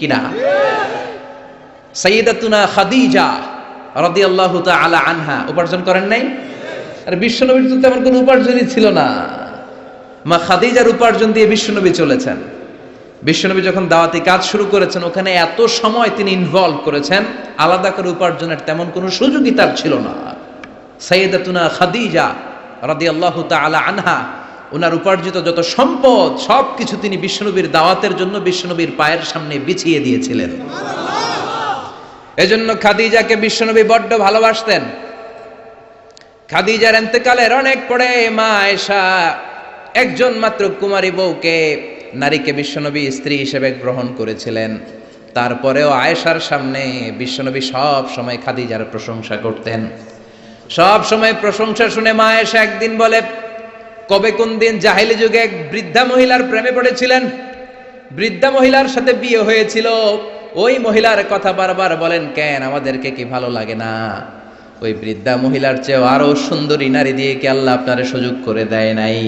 কিনা? সাইয়্যিদাতুনা খাদিজা রাদিয়াল্লাহু তাআলা আনহা উপার্জন করেন নাই? আর বিশ্বনবীর তো তেমন কোনো উপার্জনই ছিল না। মা খাদিজার উপার্জন দিয়ে বিশ্বনবী চলেছেন। বিশ্বনবী যখন দাওয়াতি কাজ শুরু করেছেন, ওখানে এত সময় তিনি ইনভলভ করেছেন, আলাদা করে উপার্জনের তেমন কোনো সুযোগই তার ছিল না। সাইয়্যিদাতুনা খাদিজা রাদিয়াল্লাহু তাআলা আনহা, ওনার উপার্জিত যত সম্পদ সবকিছু তিনি বিশ্বনবীর দাওয়াতের জন্য বিশ্বনবীর পায়ের সামনে বিছিয়ে দিয়েছিলেন। এজন্য খাদিজাকে বিশ্বনবী বড্ড ভালোবাসতেন। খাদিজার ইন্তেকালের অনেক পরে মা আয়েশা একজন মাত্র কুমারী বউকে, নারীকে বিশ্বনবী স্ত্রী হিসেবে গ্রহণ করেছিলেন। তারপরেও আয়েশার সামনে বিশ্বনবী সব সময় খাদিজার প্রশংসা করতেন। সব সময় প্রশংসা শুনে মা আয়েশা একদিন বলে, কবে কোন দিন জাহেলি যুগে এক বৃদ্ধা মহিলার প্রেমে পড়েছিলেন, বৃদ্ধা মহিলার সাথে বিয়ে হয়েছিল, ওই মহিলার কথা বারবার বলেন কেন, আমাদেরকে কি ভালো লাগে না? ওই বৃদ্ধা মহিলার চেয়েও আরো সুন্দরী নারী দিয়ে কি আল্লাহ আপনারে সুযোগ করে দেয় নাই?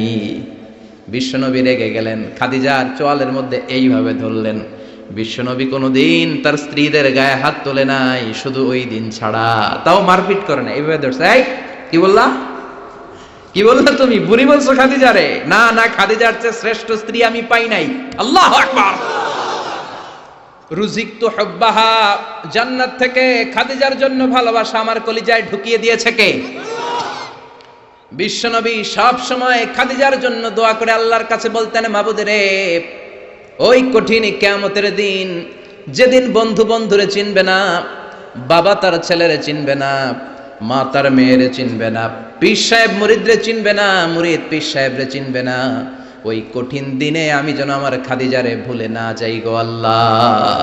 বিশ্বনবী রেগে গেলেন, খাদিজার চোয়ালের মধ্যে এইভাবে ধরলেন। বিশ্বনবী কোনোদিন তার স্ত্রীদের গায়ে হাত তোলে নাই, শুধু ওই দিন ছাড়া। তাও মারপিট করে না, এইভাবে ধরছে। এই কি বললা, কি বললা তুমি? বুড়ি বলছো খাদিজারে? না না, খাদিজার চেয়ে শ্রেষ্ঠ স্ত্রী আমি পাই নাই। আল্লাহু আকবার। রুজিকতু হুব্বাহা, জান্নাত থেকে খাদিজার জন্য ভালোবাসা আমার কলিজায় ঢুকিয়ে দিয়েছে কে? বিশ্বনবী সব সময় খাদিজার জন্য দোয়া করে আল্লাহর কাছে বলতেন, মাবুদ রে, ওই কঠিন কিয়ামতের দিন, যেদিন বন্ধু বন্ধুরে চিনবে না, বাবা তার ছেলেরে চিনবে না, মা তার মেয়েরে চিনবে না, পীর সাহেব মুরিদরে চিনবে না, মুরিদ পীর সাহেবরে চিনবে না, ওই কঠিন দিনে আমি যেন আমার খাদিজারে ভুলে না যাই গো আল্লাহ।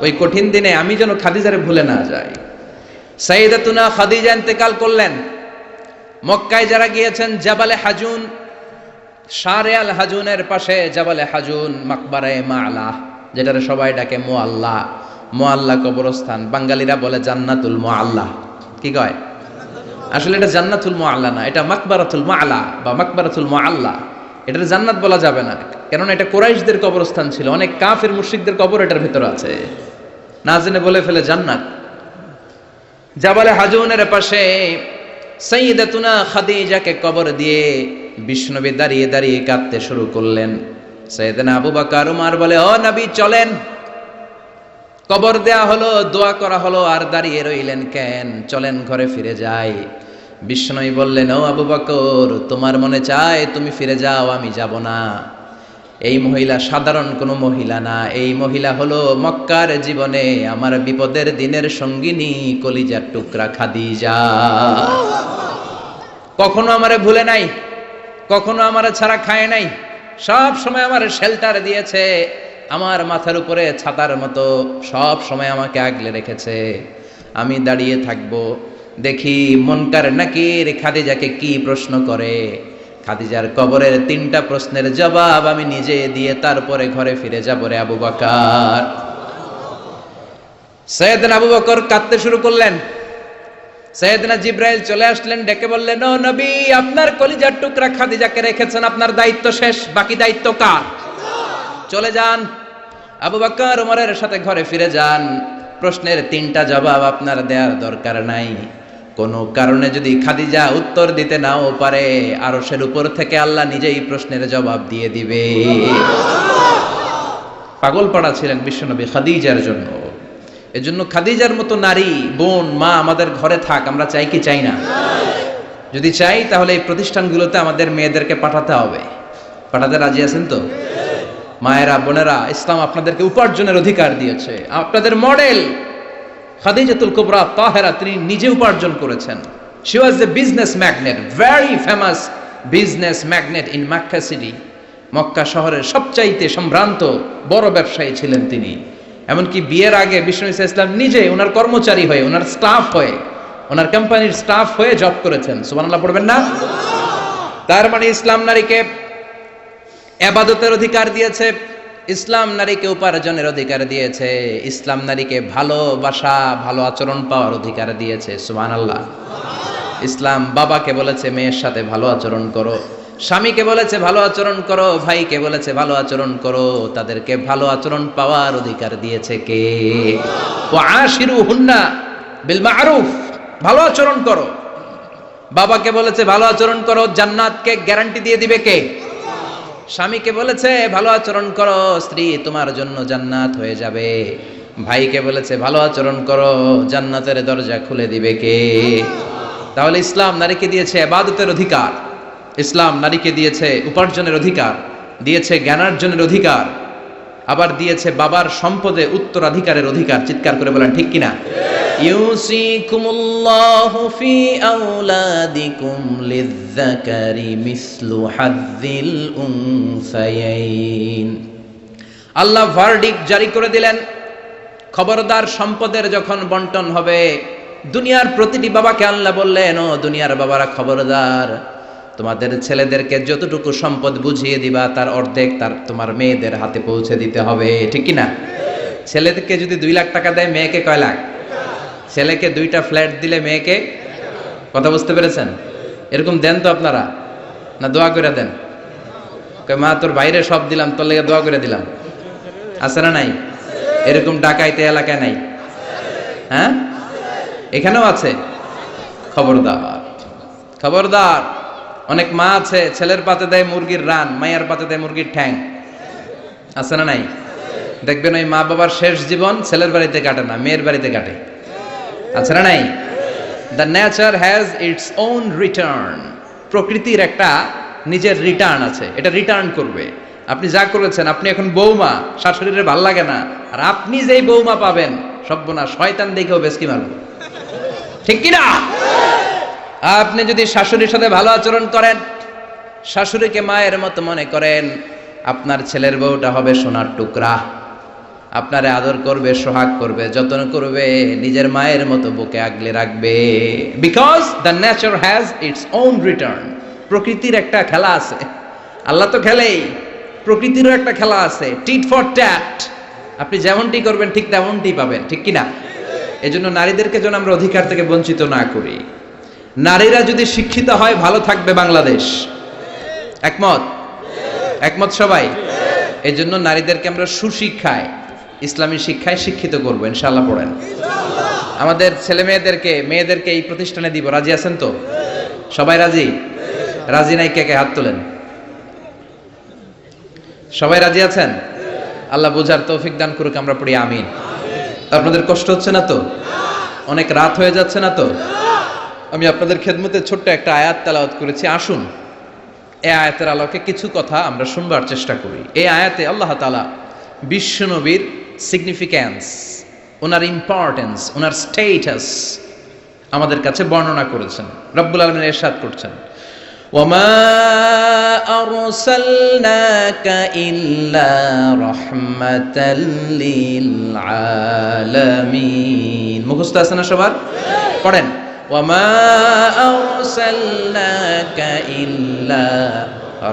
ওই কঠিন দিনে আমি যেন খাদিজারে ভুলে না যাই। সাইয়্যিদাতুনা খাদিজা ইন্তেকাল করলেন। মক্কায় যারা গিয়েছেন, জাবালে হাজুন, শারে আল হাজুনের পাশে জাবালে হাজুন, মাকবারায়ে মাআলা, যেটারে সবাই ডাকে মুআল্লা, মুআল্লা কবরস্থান, বাঙালিরা বলে জান্নাতুল মুআল্লা। কি কয়? আসলে এটা জান্নাতুল মুআল্লা না, এটা মাকবারাতুল মাআলা বা মাকবারাতুল মুআল্লা। এটার জান্নাত বলা যাবে না, কারণ এটা কুরাইশদের কবরস্থান ছিল। অনেক কাফির মুশরিকদের কবর এটার ভিতরে আছে, না জেনে বলে ফেলে জান্নাত। জাবালে হাজুনের পাশে সাইয়্যিদাতুনা খাদিজাকে কবর দিয়ে বিশ্বনবী দাঁড়িয়ে দাঁড়িয়ে কাঁদতে শুরু করলেন। সাইয়েদনা আবু বকর উমর বলে, ও নবী চলেন। কবর দেয়া হলো, দোয়া করা হলো, আর দাঁড়িয়ে রইলেন কেন? চলেন ঘরে ফিরে যাই। বিশ্বনবী বললেন, ও আবু বকর, তোমার মনে চায় তুমি ফিরে যাও, আমি যাব না। এই মহিলা সাধারণ কোনো মহিলা না, এই মহিলা হলো মক্কার জীবনে আমার বিপদের দিনের সঙ্গিনী, কলিজার টুকরা খাদিজা। কখনো আমারে ভুলে নাই, কখনো আমারে ছাড়া খায় নাই, সব সময় আমার শেল্টার দিয়েছে, আমার মাথার উপরে ছাতার মতো সব সময় আমাকে আগলে রেখেছে। আমি দাঁড়িয়ে থাকবো, দেখি মুনকার নাকির খাদিজাকে কি প্রশ্ন করে। খাদিজার কবরের 3টা প্রশ্নের জবাব আমি নিজে দিয়ে তারপরে ঘরে ফিরে যাব রে আবু বকর। সাইয়েদনা আবু বকর কাঁদতে শুরু করলেন। সাইয়েদনা জিবরাইল চলে আসলেন, ডেকে বললেন, ও নবী, আপনার কলিজার টুকরা খাদিজাকে রেখেছেন, আপনার দায়িত্ব শেষ, বাকি দায়িত্ব কার? চলে যান, আবু বকর ওমরের সাথে ঘরে ফিরে যান। প্রশ্নের 3টা জবাব আপনার দেওয়ার দরকার নাই। কোনো কারণে যদি খাদিজা উত্তর দিতে নাও পারে, আরশের উপর থেকে আল্লাহ নিজেই প্রশ্নের জবাব দিয়ে দিবে। পাগল পাড়া ছিলেন বিশ্বনবী খাদিজার জন্য। এজন্য খাদিজার মতো নারী, বোন, মা আমাদের ঘরে থাক, আমরা চাই কি চাই না? যদি চাই তাহলে এই প্রতিষ্ঠানগুলোতে আমাদের মেয়েদেরকে পাঠাতে হবে। পাঠাতে রাজি আছেন তো? মায়েরা, বোনেরা, ইসলাম আপনাদেরকে উপার্জনের অধিকার দিয়েছে। আপনাদের মডেল খাদিজাতুল কুবরা তাহেরা, তিনি নিজে উপার্জন করেছেন। She was A business magnate, very famous business magnate in Mecca city. Mecca শহরের সবচাইতে সম্ভ্রান্ত বড় ব্যবসায়ী ছিলেন তিনি। এমনকি বিয়ের আগে বিষ্ণু ইসলাম নিজে ওনার কর্মচারী হয়ে, ওনার স্টাফ হয়ে, ওনার কোম্পানির স্টাফ হয়ে জব করেছেন। সুবহানাল্লাহ পড়বেন না? তার মানে ইসলাম নারীকে ইবাদতের অধিকার দিয়েছে, ইসলাম নারীকে উপার্জনের অধিকার দিয়েছে, ইসলাম নারীকে ভালোবাসা, ভালো আচরণ পাওয়ার অধিকার দিয়েছে। সুবহানাল্লাহ। ইসলাম বাবাকে বলেছে মেয়ের সাথে ভালো আচরণ করো, স্বামীকে বলেছে ভালো আচরণ করো, ভাইকে বলেছে ভালো আচরণ করো, তাদেরকে ভালো আচরণ পাওয়ার অধিকার দিয়েছে কে? ওয়াশিরুহুন্না বিল মারুফ, ভালো আচরণ করো। বাবাকে বলেছে ভালো আচরণ করো, জান্নাতকে গ্যারান্টি দিয়ে দিবে কে? স্বামীকে বলেছে ভালো আচরণ করো, স্ত্রী তোমার জন্য জান্নাত হয়ে যাবে। ভাইকে বলেছে ভালো আচরণ করো, জান্নাতের দরজা খুলে দিবে কে? তাহলে ইসলাম নারীকে দিয়েছে ইবাদতের অধিকার, ইসলাম নারীকে দিয়েছে উপার্জনের অধিকার, দিয়েছে জ্ঞানার্জনের অধিকার, আবার দিয়েছে বাবার সম্পদে উত্তরাধিকারের অধিকার। চিৎকার করে বলেন ঠিক কিনা? ইউসিকুমুল্লাহু ফি আওলাদিকুম লিযযাকারি মিসলু হাযযিল উনসায়াইন। আল্লাহ ভার্ডিক্ট জারি করে দিলেন, খবরদার সম্পদের যখন বন্টন হবে, দুনিয়ার প্রতিটি বাবাকে আল্লাহ বললেন, ও দুনিয়ার বাবারা খবরদার, তোমাদের ছেলেদেরকে যতটুকু সম্পদ বুঝিয়ে দিবা তার অর্ধেক তোমার মেয়েদের হাতে পৌঁছে দিতে হবে। ঠিক কিনা? ছেলেদেরকে যদি 2 লাখ টাকা দেয়, মেয়েকে কয় লাখ? ছেলেকে 2টা ফ্ল্যাট দিলে মেয়েকে, কথা বুঝতে পেরেছেন? এরকম দেন তো আপনারা, না দোয়া করে দেন? মা তোর বাইরে সব দিলাম, তোর লেগে দোয়া করে দিলাম, আছে না নাই? এরকম ডাকাইতে এলাকায় নাই? হ্যাঁ, এখানেও আছে। খবরদার, খবরদার। অনেক মা আছে, ছেলের পাতে দেয় মুরগির রান, মায়ের পাতে দেয় মুরগির ঠ্যাং, আছে না নাই? দেখবেন ওই মা বাবার শেষ জীবন ছেলের বাড়িতে কাটে না, মেয়ের বাড়িতে কাটে, আছে না নাই? The nature has its own return. প্রকৃতির একটা নিজের রিটার্ন আছে, এটা রিটার্ন করবে। আপনি যা করেছেন, আপনি এখন বৌমা, শাশুড়ির ভাল লাগে না, আর আপনি যেই বৌমা পাবেন, সর্বনাশ, শয়তান দেখেও বেশকি মারবে। ঠিক কিনা? আপনি যদি শাশুড়ির সাথে ভালো আচরণ করেন, শাশুড়িকে মায়ের মতো মনে করেন, আপনার ছেলের বউটা হবে সোনার টুকরা, আপনারে আদর করবে, সোহাগ করবে, যত্ন করবে, নিজের মায়ের মতো বুকে আগলে রাখবে। Because the nature has its own return. প্রকৃতির একটা খেলা আছে, আল্লাহ তো খেলেই, প্রকৃতিরও একটা খেলা আছে, টিট ফর ট্যাট। আপনি যেমনটি করবেন ঠিক তেমনটি পাবেন। ঠিক কিনা? এজন্য নারীদেরকে যেন আমরা অধিকার থেকে বঞ্চিত না করি। নারীরা যদি শিক্ষিত হয়, ভালো থাকবে বাংলাদেশ। একমত? একমত সবাই? এই জন্য নারীদেরকে আমরা সুশিক্ষায়, ইসলামী শিক্ষায় শিক্ষিত করবো ইনশাআল্লাহ। পড়েন, আমাদের ছেলে মেয়েদেরকে এই প্রতিষ্ঠানে দিব। রাজি আছেন তো? সবাই রাজি? রাজি নাই কে কে হাত তোলেন? সবাই রাজি আছেন? আল্লাহ বুঝার তৌফিক দান করুক, আমরা পড়ি আমিন। আপনাদের কষ্ট হচ্ছে না তো? অনেক রাত হয়ে যাচ্ছে না তো? আমি আপনাদের খেদমতে ছোট্ট একটা আয়াত তেলাওয়াত করেছি। আসুন এই আয়াতের আলোকে কিছু কথা আমরা শুনবার চেষ্টা করি। এই আয়াতে আল্লাহ তাআলা বিশ্বনবীর সিগনিফিক্যান্স, ওনার ইম্পর্টেন্স, ওনার স্টেটাস আমাদের কাছে বর্ণনা করেছেন। রব্বুল আলামিন ইরশাদ করছেন, ওয়ামা আরসালনাকা ইল্লা রাহমাতাল লিল আলামিন। মুখস্থ আছে না সবার? পড়েন, ওয়ামা আরসালনাকা ইল্লা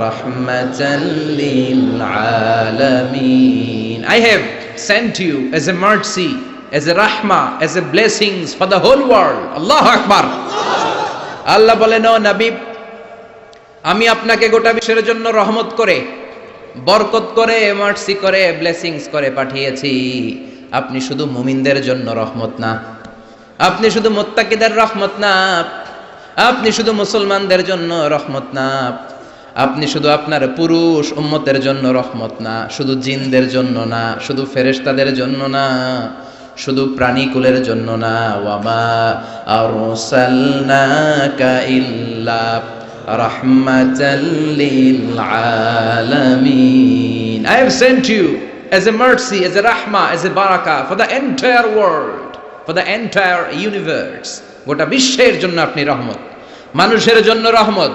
রাহমাতাল লিল আলামিন। I have sent you as a mercy, as a rahmah, as a blessings for the whole world. Allahu Akbar. আল্লাহ বলেন, ও নবী, আমি আপনাকে গোটা বিশ্বের জন্য রহমত করে, বরকত করে, মার্সি করে, ব্লেসিংস করে পাঠিয়েছি। আপনি শুধু মুমিনদের জন্য রহমত না, আপনি শুধু মুত্তাকিদের রহমত না, আপনি শুধু মুসলমানদের জন্য রহমত না, আপনি শুধু আপনার পুরুষ উম্মতের জন্য রহমত না, শুধু জিনদের জন্য না, শুধু ফেরেশতাদের জন্য না, শুধু প্রাণীকুলের জন্য না। ওয়ামা আরসালনাকা ইল্লা রাহমাতাল লিল আলামিন। I have sent you as a mercy, as a rahmah, as a barakah for the entire world, for the entire universe. গোটা বিশ্বের জন্য আপনি রহমত, মানুষের জন্য রহমত,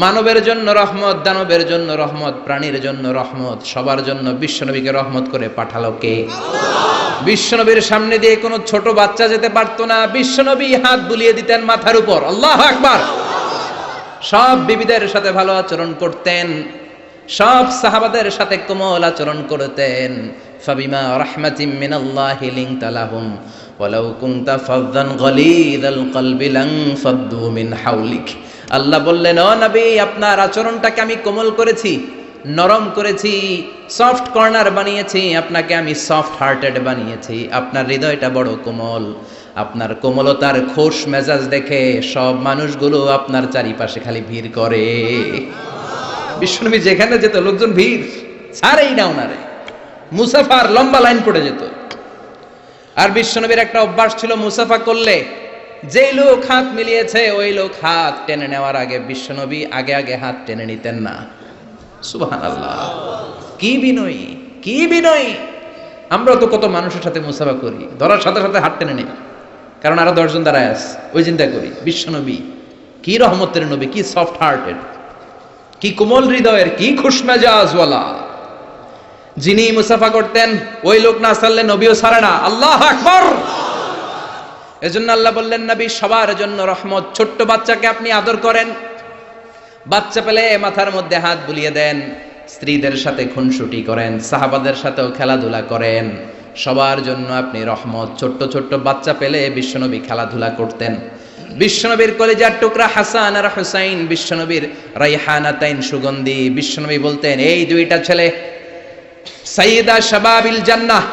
মানবের জন্য রহমত, দানবের জন্য রহমত, প্রাণীর জন্য রহমত, সবার জন্য বিশ্বনবীকে রহমত করে পাঠালো কে? বিশ্বনবীর সামনে দিয়ে কোনো ছোট বাচ্চা যেতে পারতো না, বিশ্বনবী হাত বুলিয়ে দিতেন মাথার উপর। আল্লাহু আকবার। সব বিবিদের সাথে ভালো আচরণ করতেন, সব সাহাবাদের সাথে কোমল আচরণ করতেন। ফাবিমা রাহমাতিম মিনাল্লাহি লিনতা লাহুম ওয়ালাউ কুনতা ফাযযান গালিযাল কলবি লানফাদ্দু মিন হাওলিক। আল্লাহ বললেন, ও নবী, আপনার আচরণটাকে আমি কোমল করেছি, নরম করেছি, সফট কর্নার বানিয়েছি, আপনাকে আমি সফট হার্টেড বানিয়েছি। আপনার হৃদয়টা বড় কোমল। আপনার কোমলতার খোশ মেজাজ দেখে সব মানুষগুলো আপনার চারিপাশে খালি ভিড় করে। বিশ্বনবী যেখানে যেত লোকজন ভিড় ছাড়েই না ওনারে, মুসাফার লম্বা লাইন পড়ে যেত। আর বিশ্বনবীর একটা অভ্যাস ছিল, মুসাফা করলে যেই লোক হাত মিলিয়েছে ওই লোক হাত টেনে নেওয়ার আগে বিশ্বনবী আগে আগে হাত টেনে নিতেন না। সুবহানাল্লাহ, কি বিনয়ী, কি বিনয়ী! আমরা তো কত মানুষের সাথে মুসাফা করি, ধরার সাথে সাথে হাত টেনে নেই, কারণ আরো 10 জন দাঁড়ায় আছে, ওই চিন্তা করি। বিশ্বনবী কি রহমতের নবী, কি সফট হার্টেড, কি কোমল হৃদয়ের, কি খুশমেজাজওয়ালা। যিনি মুসাফা করতেন ওই লোক না ছাড়লে নবীও ছাড়ে না। আল্লাহু আকবার! এজন্য আল্লাহ বললেন, নবী সবার জন্য রহমত। ছোট্ট বাচ্চাকে আপনি আদর করেন, বাচ্চা পেলে মাথার মধ্যে হাত বুলিয়ে দেন, স্ত্রীদের সাথে খুনসুটি করেন, সাহাবাদের সাথেও খেলাধুলা করেন, সবার জন্য আপনি রহমত। ছোট্ট ছোট্ট বাচ্চা পেলে বিশ্বনবী খেলাধুলা করতেন। বিশ্বনবীর কলিজার টুকরা হাসান আর হুসাইন, বিশ্বনবীর রাইহানাতাইন সুগন্ধি। বিশ্বনবী বলতেন, এই দুইটা ছেলে সাইয়্যিদা শাবাবিল জান্নাহ,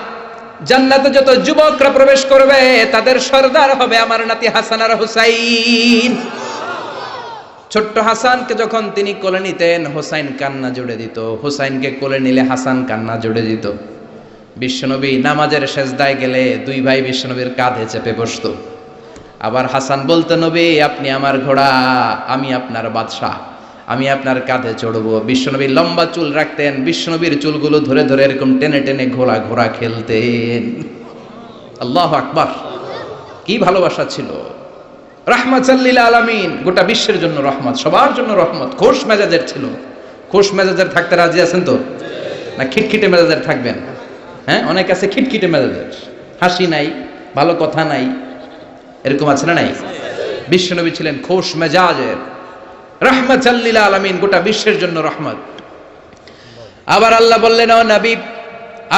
জান্নাতে যত যুবকরা প্রবেশ করবে তাদের সর্দার হবে আমার নাতি হাসান আর হুসাইন। ছোট্ট হাসানকে যখন তিনি কোলে নিতেন হুসাইন কান্না জুড়ে দিত, হুসাইনকে কোলে নিলে হাসান কান্না জুড়ে দিত। বিশ্বনবী নামাজের সেজদায় গেলে দুই ভাই বিশ্বনবীর কাঁধে চেপে বসতো। আবার হাসান বলতো, নবী আপনি আমার ঘোড়া, আমি আপনার বাদশাহ, আমি আপনার কাঁধে চড়বো। বিশ্বনবী লম্বা চুল রাখতেন, বিশ্বনবীর চুলগুলো ধরে ধরে এরকম টেনে টেনে ঘোড়া ঘোড়া খেলতেন। আল্লাহু আকবার! কি ভালোবাসা ছিল। রাহমাতাল লিল আলামিন, গোটা বিশ্বের জন্য রহমত, সবার জন্য রহমত। খোশ মেজাজের ছিল। খোশ মেজাজের থাকতে রাজি আছেন তো, না খিটখিটে মেজাজের থাকবেন? হ্যাঁ, অনেক আছে খিটখিটে মেজাজের, হাসি নাই, ভালো কথা নাই, এরকম আছে না নাই? বিশ্বনবী ছিলেন খোশ মেজাজের, রাহমাতাল লিল আলামিন, গোটা বিশ্বের জন্য রহমত। আবার আল্লাহ বললেন, ও নবী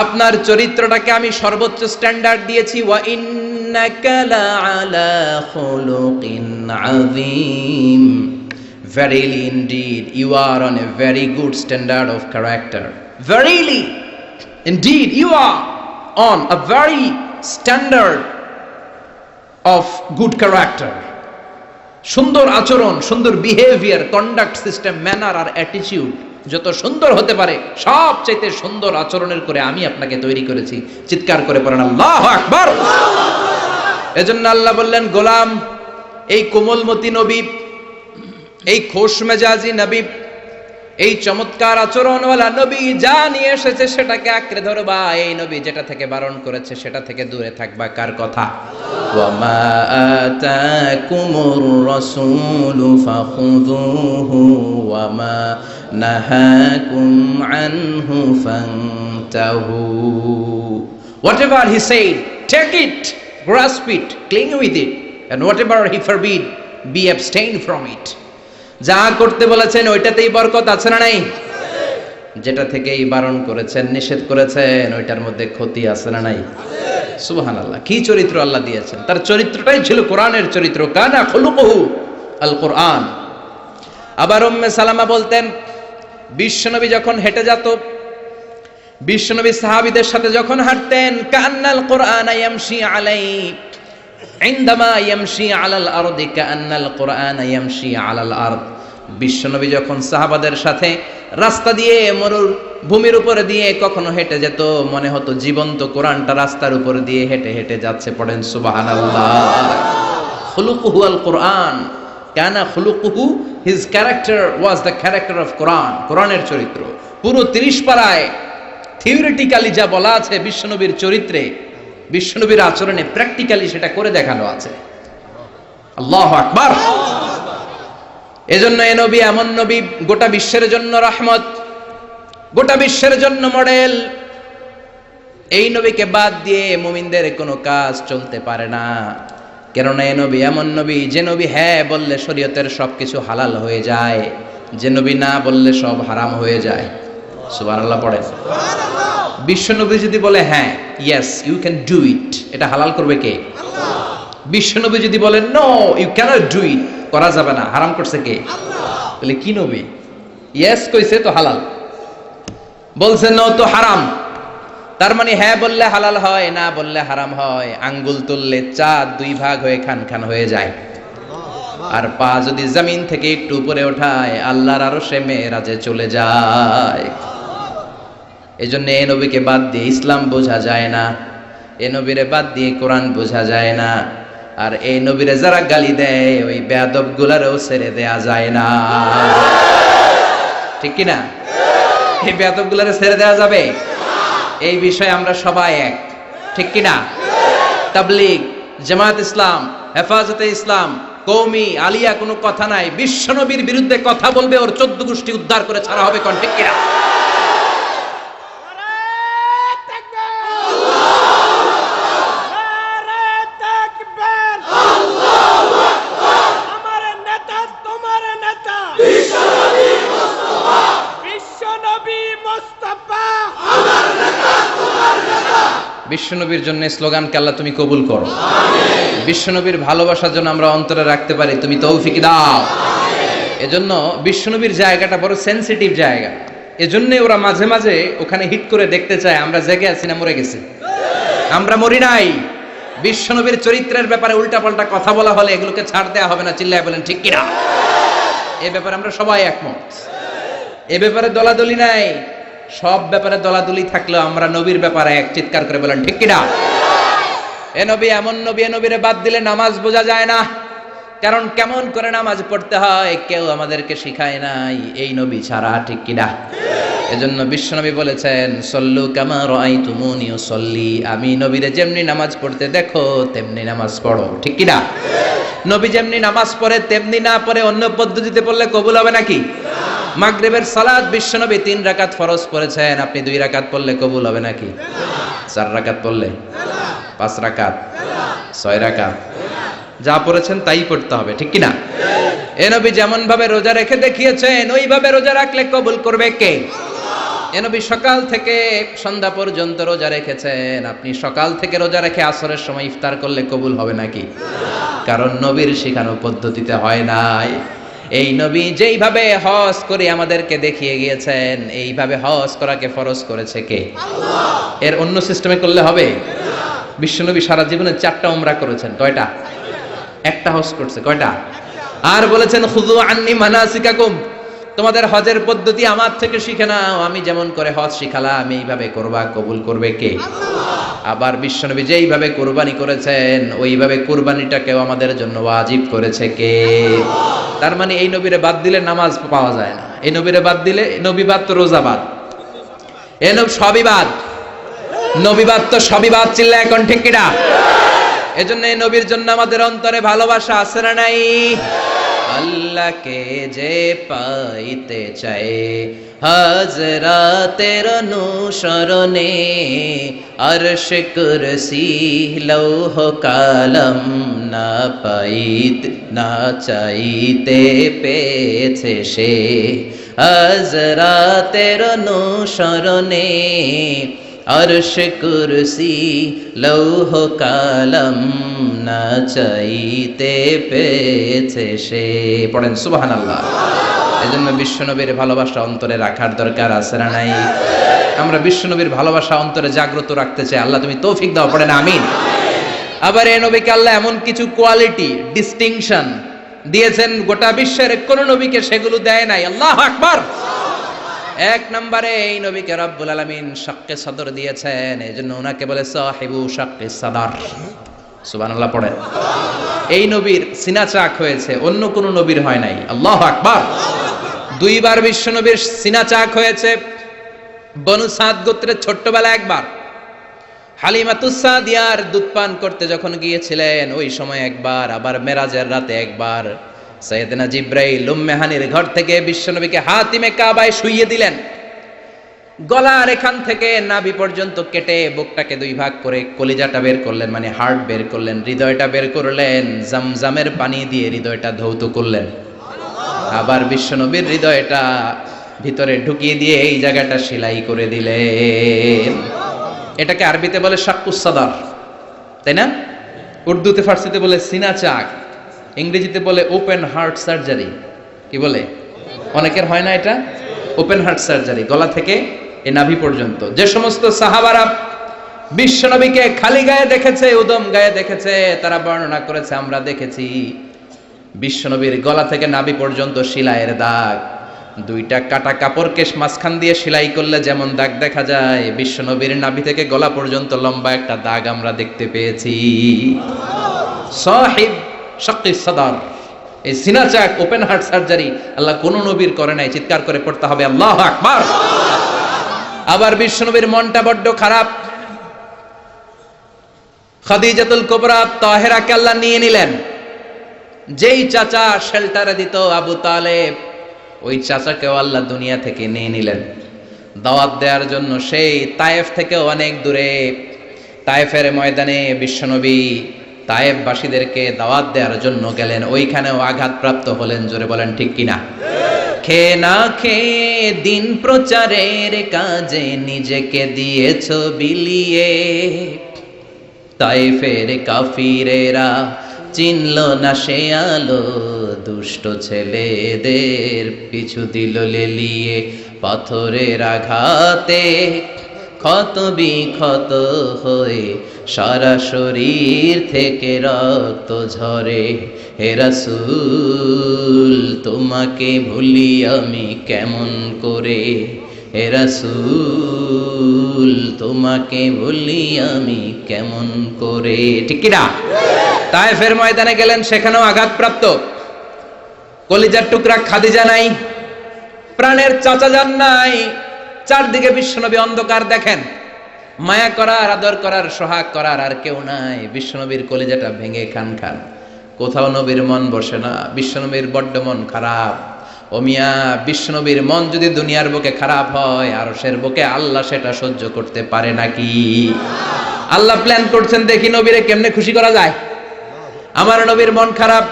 আপনার চরিত্রটাকে আমি সর্বোচ্চ স্ট্যান্ডার্ড দিয়েছি। ওয়া ইন্নাকা লাআলা খুলুকিন আযীম, verily indeed you are on a very good standard of character. Verily indeed you are on a very standard of good character. সুন্দর আচরণ, সুন্দর বিহেভিয়ার, কন্ডাক্ট সিস্টেম, ম্যানার আর অ্যাটিটিউড যত সুন্দর হতে পারে সবচাইতে সুন্দর আচরণের করে আমি আপনাকে তৈরি করেছি। চিৎকার করে পড়েন আল্লাহু আকবার! এজন্য আল্লাহ বললেন, গোলাম এই কোমলমতি নবী, এই খোশ মেজাজি নবী, এই চমৎকার আচরণওয়ালা নবী যা নিয়ে এসেছে সেটাকে আঁকড়ে ধরবা। এই নবী যেটা থেকে বারণ করেছে সেটা থেকে দূরে থাকবা। কার কথা? ওয়া মা আতাকুমুর রাসূলু ফাখুযুহু ওয়া মা নাহাকুম আনহু ফান্তাহু। Whatever he said, take it, grasp it, cling with it, and whatever he forbid, be abstain from it. যা করতে বলেছেন ওইটাতেই বরকত আছে না নাই? যেটা থেকেই বারণ করেছেন, নিষেধ করেছেন, ওইটার মধ্যে ক্ষতি আছে না নাই? সুবহানাল্লাহ! কি চরিত্র আল্লাহ দিয়েছেন! তার চরিত্রটাই ছিল কোরআনের চরিত্র। কানা খুলুকুহু আল কোরআন। আবার উম্মে সালামা বলতেন, বিশ্বনবী যখন হেঁটে যেত, বিশ্বনবী সাহাবীদের সাথে যখন হাঁটতেন, কান্নাল কোরআন ইয়ামশি আলাইহি, ইনদামা ইয়ামশি আলাল আরদি কান্নাল কোরআন ইয়ামশি আলাল আরদ। বিশ্বনবী যখন সাহাবাদের সাথে রাস্তা দিয়ে, মরুর ভূমির উপরে দিয়ে কখনো হেঁটে যেত, মনে হতো জীবন্ত কোরআনটা রাস্তার উপর দিয়ে হেঁটে হেঁটে যাচ্ছে। পড়েন সুবহানাল্লাহ! খুলুকুহু আল কোরআন, কানা খুলুকুহু, his character was the character of Quran. কোরআনের চরিত্র পুরো 30 পারায় থিওরিটিক্যালি যা বলা আছে বিশ্বনবীর চরিত্রে, বিশ্বনবীর আচরণে, প্র্যাকটিক্যালি সেটা করে দেখানো আছে। আল্লাহু আকবার! এজন্য এই নবী এমন নবী, গোটা বিশ্বের জন্য রহমত, গোটা বিশ্বের জন্য মডেল। এই নবীকে বাদ দিয়ে মুমিনদের কোনো কাজ চলতে পারে না। কেননা এই নবী এমন নবী, যে নবী হ্যাঁ বললে শরীয়তের সবকিছু হালাল হয়ে যায়, যে নবী না বললে সব হারাম হয়ে যায়। সুবহানাল্লাহ পড়েন। বিশ্বনবী যদি বলে হ্যাঁ, yes you can do it, এটা হালাল করবে কে? আল্লাহ। বিশ্বনবী যদি বলেন no you can't do it, করা যাবে না, হারাম করছে কে? বলে কি নবী? ইয়েস কইছে তো হালাল, বলছে নো তো হারাম। তার মানে হ্যাঁ বললে হালাল হয়, না বললে হারাম হয়। আঙ্গুল তুললে চাঁদ 2 ভাগ হয়ে খান খান হয়ে যায়, আর পা যদি জমিন থেকে একটু উপরে ওঠায় আল্লাহর আরশে মেরাজে চলে যায়। এজন্য এই নবীকে বাদ দিয়ে ইসলাম বোঝা যায় না, এই নবীরে বাদ দিয়ে কোরআন বোঝা যায় না, আর এই নবীরে যারা গালি দেয় ওই বেয়াদব গুলারও ছেড়ে দেয়া যায় না। ঠিক কিনা? এই বেয়াদব গুলারে ছেড়ে দেওয়া যাবে? এই বিষয়ে আমরা সবাই এক, ঠিক কিনা? তাবলীগ, জামাত ইসলাম, হেফাজতে ইসলাম, কওমি, আলিয়া কোনো কথা নাই। বিশ্বনবীর বিরুদ্ধে কথা বলবে ওর 14 গোষ্ঠী উদ্ধার করে ছাড়া হবে, কোন ঠিক কিনা? বিশ্বনবীর জন্য স্লোগানকে আল্লাহ তুমি কবুল করো। বিশ্বনবীর ভালোবাসার জন্য আমরা অন্তরে রাখতে পারি, তুমি তৌফিক দাও। এজন্য বিশ্বনবীর জায়গাটা বড় সেনসিটিভ জায়গা, এজন্য ওরা মাঝে মাঝে ওখানে হিট করে দেখতে চায় আমরা জেগে আছি না মরে গেছি। আমরা মরি নাই। বিশ্বনবীর চরিত্রের ব্যাপারে উল্টাপাল্টা কথা বলা হলে এগুলোকে ছাড় দেওয়া হবে না, চিল্লায় বলেন ঠিক কিনা? এ ব্যাপারে আমরা সবাই একমত। এ ব্যাপারে দলাদলি নাই। সব ব্যাপারে দলাদলি থাকলেও আমরা নবীর ব্যাপারে এক, চিৎকার করে বলেন ঠিক কিনা? এ নবী এমন নবী, এ নবীরে বাদ দিলে নামাজ বোঝা যায় না। কারণ কেমন করে নামাজ পড়তে হয় কেউ আমাদেরকে শিখায় নাই এই নবী ছাড়া, ঠিক কিনা? এজন্য বিশ্বনবী বলেছেন সল্লু কামা রাআইতুমুনি উসাল্লি, আমি নবীরে যেমনি নামাজ পড়তে দেখো তেমনি নামাজ পড়ো, ঠিক কিনা? নবী যেমনি নামাজ পড়ে তেমনি না পড়ে অন্য পদ্ধতিতে পড়লে কবুল হবে নাকি? মাগরিবের সালাত বিশ্বনবী 3 রাকাত ফরজ পড়েছেন, আপনি 2 রাকাত পড়লে কবুল হবে নাকি? 4 রাকাত পড়লে, 5 রাকাত, 6 রাকাত, যা পড়েছেন তাই পড়তে হবে, ঠিক কিনা? এ নবী যেমন ভাবে রোজা রেখে দেখিয়েছেন ওইভাবে রোজা রাখলে কবুল করবে কে? এ নবী সকাল থেকে সন্ধ্যা পর্যন্ত রোজা রেখেছেন, আপনি সকাল থেকে রোজা রেখে আসরের সময় ইফতার করলে কবুল হবে নাকি? কারণ নবীর শেখানো পদ্ধতিতে হয় নাই। এই নবী যেইভাবে হজ করে আমাদেরকে দেখিয়ে গিয়েছেন এইভাবে হজ করাকে ফরজ করেছে কে? আল্লাহ। এর অন্য সিস্টেমে করলে হবে? বিশ্বনবী সারা জীবনে 4টা উমরা করেছেন, কয়টা? একটা হজ করছে, কয়টা? আর বলেছেন খুযু আন্নী মানাসিকাকুম, তোমাদের হজের পদ্ধতি আমার থেকে শিখে নাও, আমি যেমন করে হজ শিখালাম এইভাবে করবা, কবুল করবে কে? আল্লাহ। আবার বিশ্বনবী যেইভাবে কুরবানি করেছেন ওইভাবে কুরবানিটাকেও আমাদের জন্য ওয়াজিব করেছে কে? আল্লাহ। তার মানে এই নবীরে বাদ দিলে নামাজ পাওয়া যায় না, এই নবীরে বাদ দিলে, নবী বাদ তো রোজা বাদ, এ নবী সবই বাদ, নবী বাদ তো সবই বাদ, চিল্লা এখন ঠিক কিনা? এজন্য এই নবীর জন্য আমাদের অন্তরে ভালোবাসা আছে না নাই? আল্লাহকে যে পাইতে চায় হাজরাতের অনুসরণে আরশ কুরসি লৌহ কালাম না পাইত না চাইতে পেয়েছে সে, হাজরাতের অনুসরণে আরশ কুরসি লৌহ কালাম না চাইতে পেয়েছে সে। পড়েন সুবহানাল্লাহ। এজন্য বিশ্বনবীর ভালোবাসা অন্তরে রাখার দরকার আছে না নাই? আমরা বিশ্বনবীর ভালোবাসা অন্তরে জাগ্রত রাখতে চাই, আল্লাহ তুমি তৌফিক দাও, পড়েন আমিন। আবার এই নবীকে আল্লাহ এমন কিছু কোয়ালিটি, ডিস্টিংশন দিয়েছেন গোটা বিশ্বের কোন নবীকে সেগুলো দেয় নাই। আল্লাহু আকবার। 1 নম্বরে এই নবীকে রব্বুল আলামিন শাক্কে সদর দিয়েছেন, এজন্য ওনাকে বলে সাহিবু শাক্কে সদর। সুবহানাল্লাহ পড়েন। এই নবীর সিনা চাক হয়েছে, অন্য কোন নবীর হয় নাই। আল্লাহু আকবার। 2 বার বিশ্ব নবীর সিনা চাক হয়েছে। বনু সাদ গোত্রের ছোট্টবেলা একবার হালিমাতুস সাদিয়ার দুধ পান করতে যখন গিয়েছিলেন ওই সময় একবার, আবার মেরাজের রাতে একবার সাইয়েদনা জিব্রাইল উম্মে হানির ঘর থেকে বিশ্বনবীকে হাতিমে কাবায় শুইয়ে দিলেন। গলার এখান থেকে নাভি পর্যন্ত কেটে বুকটাকে 2 ভাগ করে কলিজাটা বের করলেন, মানে হার্ট বের করলেন, হৃদয়টা বের করলেন, জামজামের পানি দিয়ে হৃদয়টা ধৌত করলেন। আবার বিশ্বনবীর হৃদয়টা ভিতরে ঢুকিয়ে দিয়ে এই জায়গাটা সেলাই করে দিলেন। এটাকে আরবিতে বলে শাক্কুস সাদর, তাই না? উর্দুতে ফার্সিতে বলে সিনা চাক। ইংরেজিতে বলে ওপেন হার্ট সার্জারি। কি বলে? অনেকের হয় না এটা, ওপেন হার্ট সার্জারি, গলা থেকে এই নাভি পর্যন্ত। যে সমস্ত সাহাবারা বিশ্বনবীকে খালি গায়ে দেখেছে, উদম গায়ে দেখেছে, তারা বর্ণনা করেছে আমরা দেখেছি বিশ্বনবীর গলা থেকে নাভি পর্যন্ত সেলাইয়ের দাগ। দুইটা কাটা কাপড়কে মাঝখান দিয়ে সেলাই করলে যেমন দাগ দেখা যায়, বিশ্বনবীর নাভি থেকে গলা পর্যন্ত লম্বা একটা দাগ আমরা দেখতে পেয়েছি। সাহিব শাক্কি সাদার, এই সিনা চাক ওপেন হার্ট সার্জারি আল্লাহ কোন নবীর করে নাই। চিৎকার করে পড়তে হবে আল্লাহু আকবার। আবার বিশ্বনবীর মনটা বড্ড খারাপ। খাদিজাতুল কুবরা তাহেরাকে আল্লাহ নিয়ে নিলেন। যেই চাচা শেল্টারে দিত আবু তালেব, ওই চাচাকেও আল্লাহ দুনিয়া থেকে নিয়ে নিলেন দাওয়াত দেওয়ার জন্য। সেই তায়েফ থেকে অনেক দূরে তায়েফের ময়দানে বিশ্বনবী তায়েফবাসীদেরকে দাওয়াত দেওয়ার জন্য গেলেন। ওইখানেও আঘাতপ্রাপ্ত হলেন। জোরে বলেন ঠিক কিনা? খেয়ে না খেয়ে দিন প্রচারের কাজে নিজেকে দিয়েছ বিলিয়ে, তায়েফের কাফিরেরা চিনল না সে আলো, দুষ্ট ছেলেদের পিছু দিল লেলিয়ে। পাথরের আঘাতে ক্ষত বিক্ষত হয়ে সারা শরীর থেকে রক্ত ঝরে। হে রাসূল তোমাকে ভুলি আমি কেমন করে, হে রাসূল তোমাকে ভুলি আমি কেমন করে। ঠিক কিনা? তায়েফের ময়দানে গেলেন, সেখানেও আঘাতপ্রাপ্ত। কলিজার টুকরা খাদিজা নাই, প্রাণের চাচা যান নাই। চারদিকে বিশ্বনবী অন্ধকার দেখেন, মায়া করার, আদর করার, সোহাগ করার আর কেউ নাই। বিশ্বনবীর কলিজাটা ভেঙে খান খান। কোথাও নবীর মন বসে না। বিশ্বনবীর বড্ড মন খারাপ। ও মিয়া, বিশ্বনবীর মন যদি দুনিয়ার বুকে খারাপ হয়, আরশের বুকে আল্লাহ সেটা সহ্য করতে পারে নাকি? আল্লাহ প্ল্যান করছেন, দেখি নবীরে কেমনে খুশি করা যায়। আমার নবীর মন খারাপ,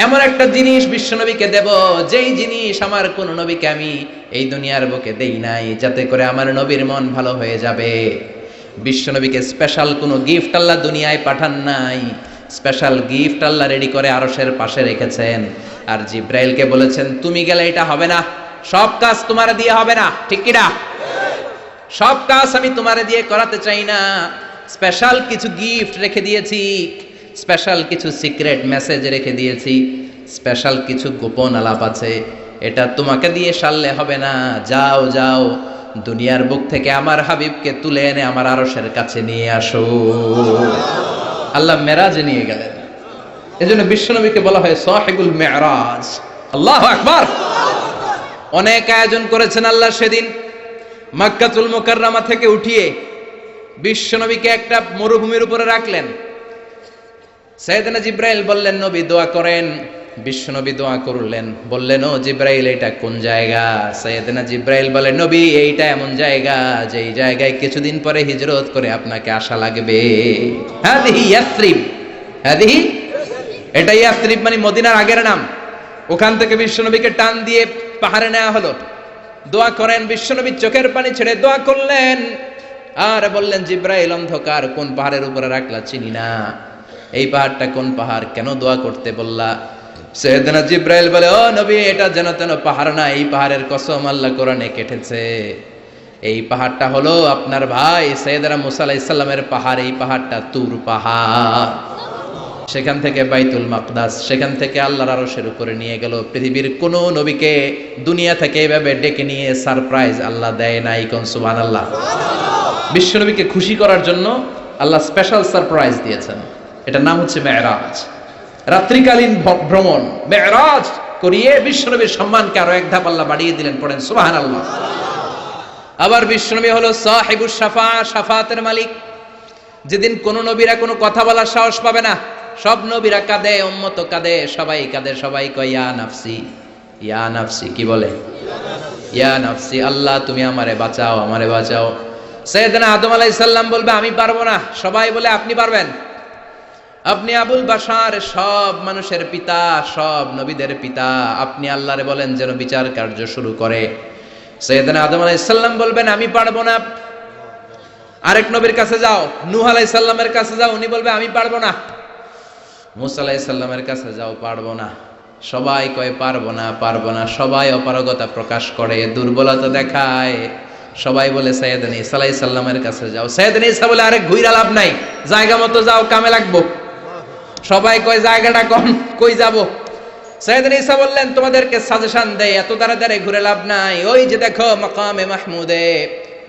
এমন একটা জিনিস বিশ্বনবীকে দেব, যেই জিনিস আমার কোন নবীকে আমি এই দুনিয়ার বুকে দেই নাই, যাতে করে আমার নবীর মন ভালো হয়ে যাবে। বিশ্বনবীকে স্পেশাল কোনো গিফট আল্লাহ দুনিয়ায় পাঠান নাই। স্পেশাল গিফট আল্লাহ রেডি করে আরশের পাশে রেখেছেন। আর জিব্রাইলকে বলেছেন, তুমি গেলে এটা হবে না, সব কাজ তোমার দিয়ে হবে না। ঠিক কিনা? সব কাজ আমি তোমার দিয়ে করাতে চাই না। স্পেশাল কিছু গিফট রেখে দিয়েছি, স্পেশাল কিছু সিক্রেট মেসেজ রেখে দিয়েছি, স্পেশাল কিছু গোপন আলাপ আছে, এটা তোমাকে দিয়ে সারলে হবে না। যাও যাও, দুনিয়ার বুক থেকে আমার হাবিবকে তুলে এনে আমার আরশের কাছে নিয়ে আসো। আল্লাহ মেরাজে নিয়ে গেলেন। এজন্য বিশ্বনবীকে বলা হয় সাহিবুল মেরাজ। আল্লাহু আকবার। অনেক আয়োজন করেছেন আল্লাহ সেদিন। মক্কাতুল মুকাররমা থেকে উঠিয়ে বিশ্বনবীকে একটা মরুভূমির উপরে রাখলেন। সাইয়েদনা জিব্রাইল বললেন, নবী দোয়া করেন। বিশ্বনবী দোয়া করলেন। বললেন, ও জিব্রাইল, এটা কোন জায়গা? সাইয়েদনা জিব্রাইল বলেন, নবী এইটা এমন জায়গা, যেই জায়গায় কিছুদিন পরে হিজরত করে আপনাকে আসা লাগবে। হাদিহি ইয়াসরিব, হাদিহি, এটা ইয়াসরিব মানে মদিনার আগের নাম। ওখান থেকে বিশ্বনবীকে টান দিয়ে পাহাড়ে নেওয়া হলো। দোয়া করেন। বিশ্বনবী চোখের পানি ছেড়ে দোয়া করলেন আর বললেন, জিব্রাইল, অন্ধকার কোন পাহাড়ের উপরে রাখলা চিনি না, এই পাহাড়টা কোন পাহাড়, কেন দোয়া করতে বললা? সাইয়েদনা জিব্রাইল বলে, ও নবী, এটা যেন তেন পাহাড় না, এই পাহাড়ের কসম আল্লাহ কোরআনে কেটেছে। এই পাহাড়টা হলো আপনার ভাই সাইয়েদনা মুসা আলাইহিস সালামের পাহাড়। এই পাহাড়টা তুর পাহাড়। সেখান থেকে বাইতুল মাকদাস, সেখান থেকে আল্লাহর আরশের উপরে নিয়ে গেল। পৃথিবীর কোন নবীকে দুনিয়া থেকে এভাবে ডেকে নিয়ে সারপ্রাইজ আল্লাহ দেয় নাই। কোন সুবহানাল্লাহ। বিশ্বনবীকে খুশি করার জন্য আল্লাহ স্পেশাল সারপ্রাইজ দিয়েছেন। এটার নাম হচ্ছে মেরাজ, রাত্রিকালীন ভ্রমণ। মেরাজ করিয়ে বিশ্বনবীর সম্মানকে আরো এক ধাপ আল্লাহ বাড়িয়ে দিলেন। পড়েন সুবহানাল্লাহ। আবার বিশ্বনবী হলো সাহিবুস শাফা, শাফাতের মালিক। যেদিন কোন নবীরা কোনো কথা বলার সাহস পাবে না, সব নবীরা কাঁদে, উম্মত কাঁদে, সবাই কাঁদে, সবাই কয় ইয়া নাফসি, ইয়া নাফসি। কি বলে? ইয়া নাফসি, আল্লাহ তুমি আমারে বাঁচাও, আমারে বাঁচাও। সাইয়েদনা আদম আলাইহিস সালাম বলবে, আমি পারবো না। সবাই বলে, আপনি পারবেন। আপনি আবুল বাশার, সব মানুষের পিতা, সব নবীদের পিতা। আপনি আল্লাহরে বলেন যেন বিচার কার্য শুরু করে। সাইয়েদনা আদম আলাইহিস সালাম বলবেন, আমি পারবো না। আরেক নবীর কাছে যাও, নূহ আলাইহিস সালামের কাছে যাও, উনি বলবে, আমি পারবো না। মুসা আলাইহিস সালামের কাছে যাও, পারবো না। সবাই কয় পারবো না, পারবো না। সবাই অপারগতা প্রকাশ করে, দুর্বলতা দেখায়। সবাই বলে সাইয়েদনা ঈসা আলাইহিস সালামের কাছে যাও। সাইয়েদনা ঈসা বলে আরে ঘুইরা লাভ নাই, জায়গা মতো যাও, কামে লাগবো। সবাই কয় জায়গাটা কম, কই যাব? সাইয়েদনা ঈসা বললেন তোমাদেরকে সাজেশন দেই, এত তাড়াতাড়ি ঘুরে লাভ নাই। ওই যে দেখো মাকামে মাহমুদে,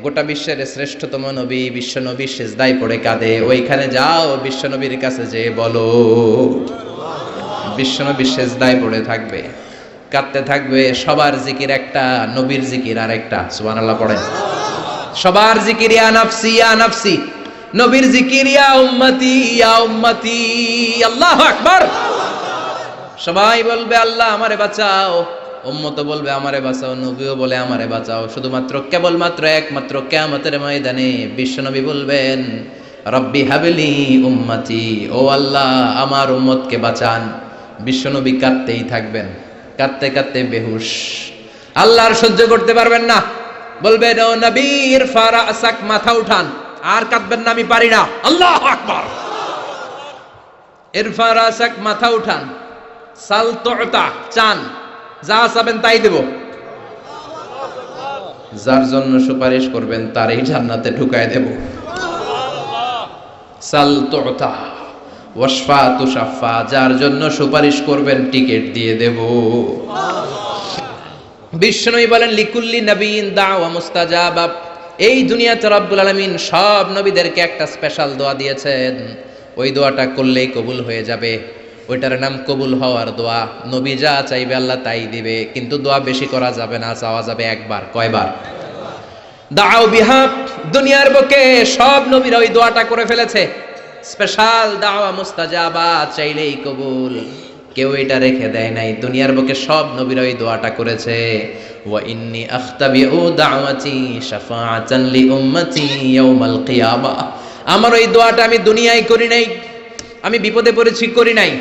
গোটা বিশ্বের শ্রেষ্ঠতম নবী, বিশ্ব নবী সিজদায় পড়ে কাঁদে, ওইখানে যাও, বিশ্ব নবীর কাছে যে বলো। বিশ্ব নবী সিজদায় পড়ে থাকবে, কাঁদতে থাকবে। সবার জিকির একটা, নবীর জিকির আর একটা। সুবহানাল্লাহ পড়েন। সবার জিকির ইয়া নাফসি ইয়া নাফসি, নবীর জিকির ইয়া উম্মতি ইয়া উম্মতি। আল্লাহু আকবার। সবাই বলবে আল্লাহ আমারে বাঁচাও, উম্মত বলবে আমারে বাঁচাও, নবীও বলে আমারে বাঁচাও। শুধুমাত্র কেবলমাত্র একমাত্র কিয়ামতের ময়দানে বিশ্বনবী বলবেন রব্বি হাবলি উম্মতি, ও আল্লাহ আমার উম্মতকে বাঁচান। বিশ্বনবী কাঁদতেই থাকবেন, কাঁদতে কাঁদতে বেহুশ। আল্লাহর সহ্য করতে পারবেন না, বলবেন ও নবীর ফারাসাক, মাথা উঠান, আর কাঁদবেন না, আমি পারি না। আল্লাহু আকবার। ইরফা রাসাক, মাথা উঠান। সাল তুতা, চান, যা চাবেন তাই দেব। যার জন্য সুপারিশ করবেন তারই জান্নাতে ঢুকায় দেব। সাল তুতা ওয়াশফা তুশাফা, যার জন্য সুপারিশ করবেন টিকিট দিয়ে দেব। বিষ্ণুই বলেন লিকুল্লি নবীন দাওয়া মুস্তাজাবা। এই দুনিয়াতে রব্বুল আলামিন সব নবীদেরকে একটা স্পেশাল দোয়া দিয়েছেন, ওই দোয়াটা করলেই কবুল হয়ে যাবে। ওইটার নাম কবুল হওয়ার দোয়া। নবী যা চাইবে আল্লাহ তাই দিবে, কিন্তু দোয়া বেশি করা যাবে না, চাওয়া যাবে একবার। কয়বার? দাও বিহা। দুনিয়ার বুকে সব নবীরা ওই দোয়াটা করে ফেলেছে, স্পেশাল দাওয়া মুস্তাজাবা, চাইলেই কবুল। কেউ এটা রেখে দেয় নাই, দুনিয়ার বুকে সব নবীরা ওই দোয়াটা করেছে। ওয়া ইন্নী আখতাবিউ দাওয়াতি শাফাআতান লি উম্মতি ইয়াউমাল কিয়ামা। আমার ওই দোয়াটা আমি দুনিয়ায় করি নাই, আমি বিপদে পড়েছি করি নাই,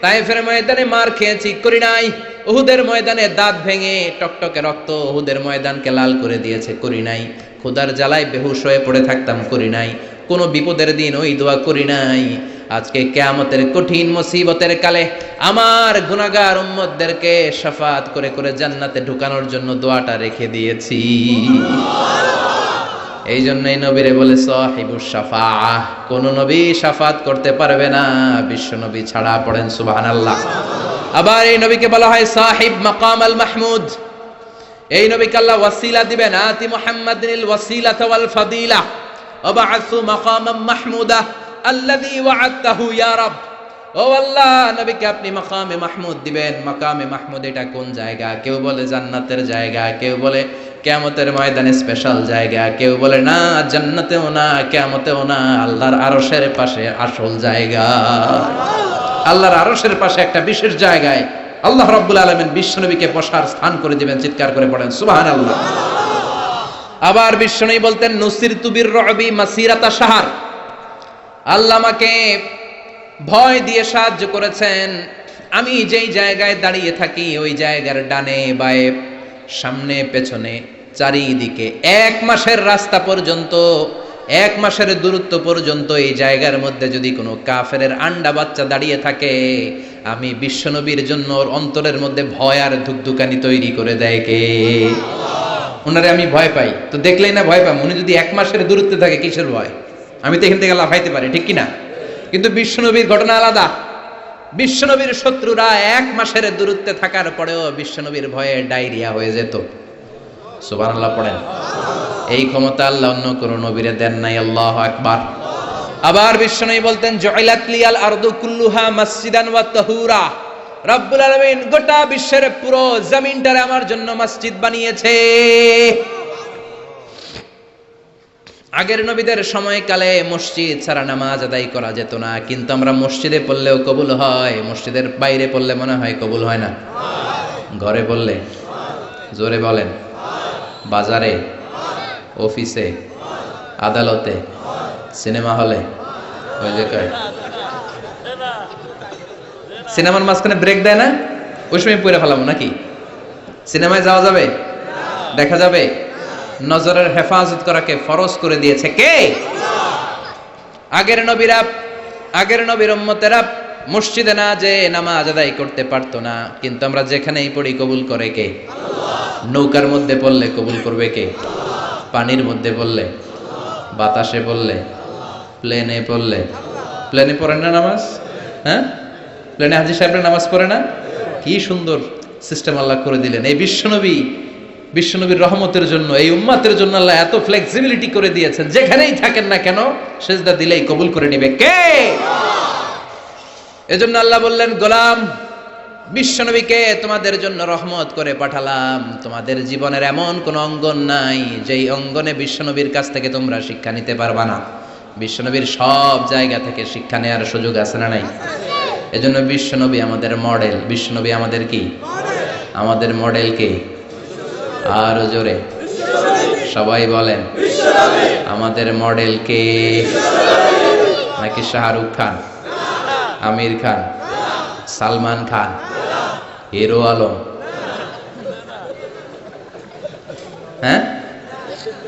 তায়েফের ময়দানে মার খেয়েছি করি নাই, উহুদের ময়দানে দাঁত ভেঙে টকটকে রক্ত উহুদের ময়দানকে লাল করে দিয়েছে করি নাই, ক্ষুধার জ্বালায় বেহুশ হয়ে পড়ে থাকতাম করি নাই, কোনো বিপদের দিন ওই দোয়া করি নাই। আজকে কিয়ামতের কঠিন মুসিবতের কালে আমার গুনাহগার উম্মতদেরকে শাফাত করে করে জান্নাতে ঢুকানোর জন্য দোয়াটা রেখে দিয়েছি। এই জন্যই নবীরে বলে সাহিবুস শাফাআহ, কোন নবী শাফাত করতে পারবে না বিশ্ব নবী ছাড়া। পড়েন সুবহানাল্লাহ। আবার এই নবীকে বলা হয় সাহিব মাকাম আল মাহমুদ। এই নবীকে আল্লাহ ওয়াসিলা দিবেন, আতি মুহাম্মাদিনিল ওয়াসিলাতা ওয়াল ফাদিলা ওয়াবআসু মাকামান মাহমুদা আল্লাযী ওয়া'আদতাহু ইয়া রাব। ও আল্লাহ, নবীকে আপনি মাকামে মাহমুদ দিবেন। মাকামে মাহমুদ এটা কোন জায়গা? কেউ বলে জান্নাতের জায়গা, কেউ বলে কিয়ামতের ময়দানে স্পেশাল জায়গা, কেউ বলে না জান্নাতেও না কিয়ামতেও না, আল্লাহর আরশের পাশে আসল জায়গা। আল্লাহর আরশের পাশে একটা বিশেষ জায়গায় আল্লাহ রাব্বুল আলামিন বিশ্বনবীকে বসার স্থান করে দিবেন। চিৎকার করে পড়েন সুবহানাল্লাহ। আবার বিশ্বনবী বলতেন নুসিরতু বির-রু'বি মাসিরাতা শাহর, আল্লাহ আমাকে ভয় দিয়ে সাহায্য করেছেন। আমি যেই জায়গায় দাঁড়িয়ে থাকি ওই জায়গার ডানে বায়ে সামনে পেছনে চারিদিকে 1 মাসের রাস্তা পর্যন্ত, 1 মাসের দূরত্ব পর্যন্ত এই জায়গার মধ্যে যদি কোনো কাফেরের আন্ডা বাচ্চা দাঁড়িয়ে থাকে, আমি বিশ্বনবীর জন্য ওর অন্তরের মধ্যে ভয় আর ধুকধুকানি তৈরি করে দেয় কে? ওনারে আমি ভয় পাই, তো দেখলেই না ভয় পাই। উনি যদি 1 মাসের দূরত্বে থাকে কিসের ভয়? আমি তো এখান থেকে লাফাইতে পারি, ঠিক কিনা? কিন্তু বিশ্বনবীর ঘটনা আলাদা। বিশ্বনবীর শত্রুরা 1 মাসের দূরত্বে থাকার পরেও বিশ্বনবীর ভয়ে ডায়রিয়া হয়ে যেত। সুবহানাল্লাহ পড়েন। এই ক্ষমতা আল্লাহ অন্য কোনো নবীরে দেন নাই। আল্লাহু আকবার। আবার বিশ্বনবী বলতেন জুইলাত লিয়াল আরদু কুল্লুহা মসজিদান ওয়া তাহুরা, রব্বুল আলামিন গোটা বিশ্বের পুরো জমিনটারে আমার জন্য মসজিদ বানিয়েছে। আগের নবীদের সময়কালে মসজিদ ছাড়া নামাজ আদায় করা যেত না, কিন্তু আমরা মসজিদে পড়লেও কবুল হয়, মসজিদের বাইরে পড়লে মনে হয় কবুল হয় না? ঘরে পড়লে, জোরে বলেন, বাজারে, অফিসে, আদালতে, সিনেমা হলে, ওই জায়গায় সিনেমার মাঝখানে ব্রেক দেয় না, ওই সময় পড়ে ফেলাবো নাকি? সিনেমায় যাওয়া যাবে? দেখা যাবে? নজরের হেফাজত করাকে ফরজ করে দিয়েছে কে? আগের নবীরা, আগের নবীর উম্মতেরা মসজিদে না যে নামাজ আদায় করতে পারতো না, কিন্তু আমরা যেখানেই পড়ি কবুল করে কে? নৌকার মধ্যে পড়লে কবুল করবে কে? পানির মধ্যে পড়লে, বাতাসে পড়লে, প্লেনে পড়লে। প্লেনে পড়েন না নামাজ? হ্যাঁ, প্লেনে হাজী সাহেবরা নামাজ পড়ে না? কি সুন্দর সিস্টেম আল্লাহ করে দিলেন। এই বিশ্বনবীর রহমতের জন্য, এই উম্মাতের জন্য আল্লাহ এত ফ্লেক্সিবিলিটি করে দিয়েছেন, যেখানেই থাকেন না কেন সেজদা দিলেই কবুল করে নিবে কে? এজন্য আল্লাহ বললেন, গোলাম বিশ্বনবীকে তোমাদের জন্য রহমত করে পাঠালাম। তোমাদের জীবনের এমন কোন অঙ্গন নাই যেই অঙ্গনে বিশ্বনবীর কাছ থেকে তোমরা শিক্ষা নিতে পারবা না। বিশ্বনবীর সব জায়গা থেকে শিক্ষা নেওয়ার সুযোগ আছে না নাই? এজন্য বিশ্বনবী আমাদের মডেল। বিশ্বনবী আমাদের কি? আমাদের মডেল কে? আরো জোরে সবাই বলেন, আমাদের মডেল কে? নাকি শাহরুখ খান, আমির খান, সালমান খান, হিরো আলম? হ্যাঁ,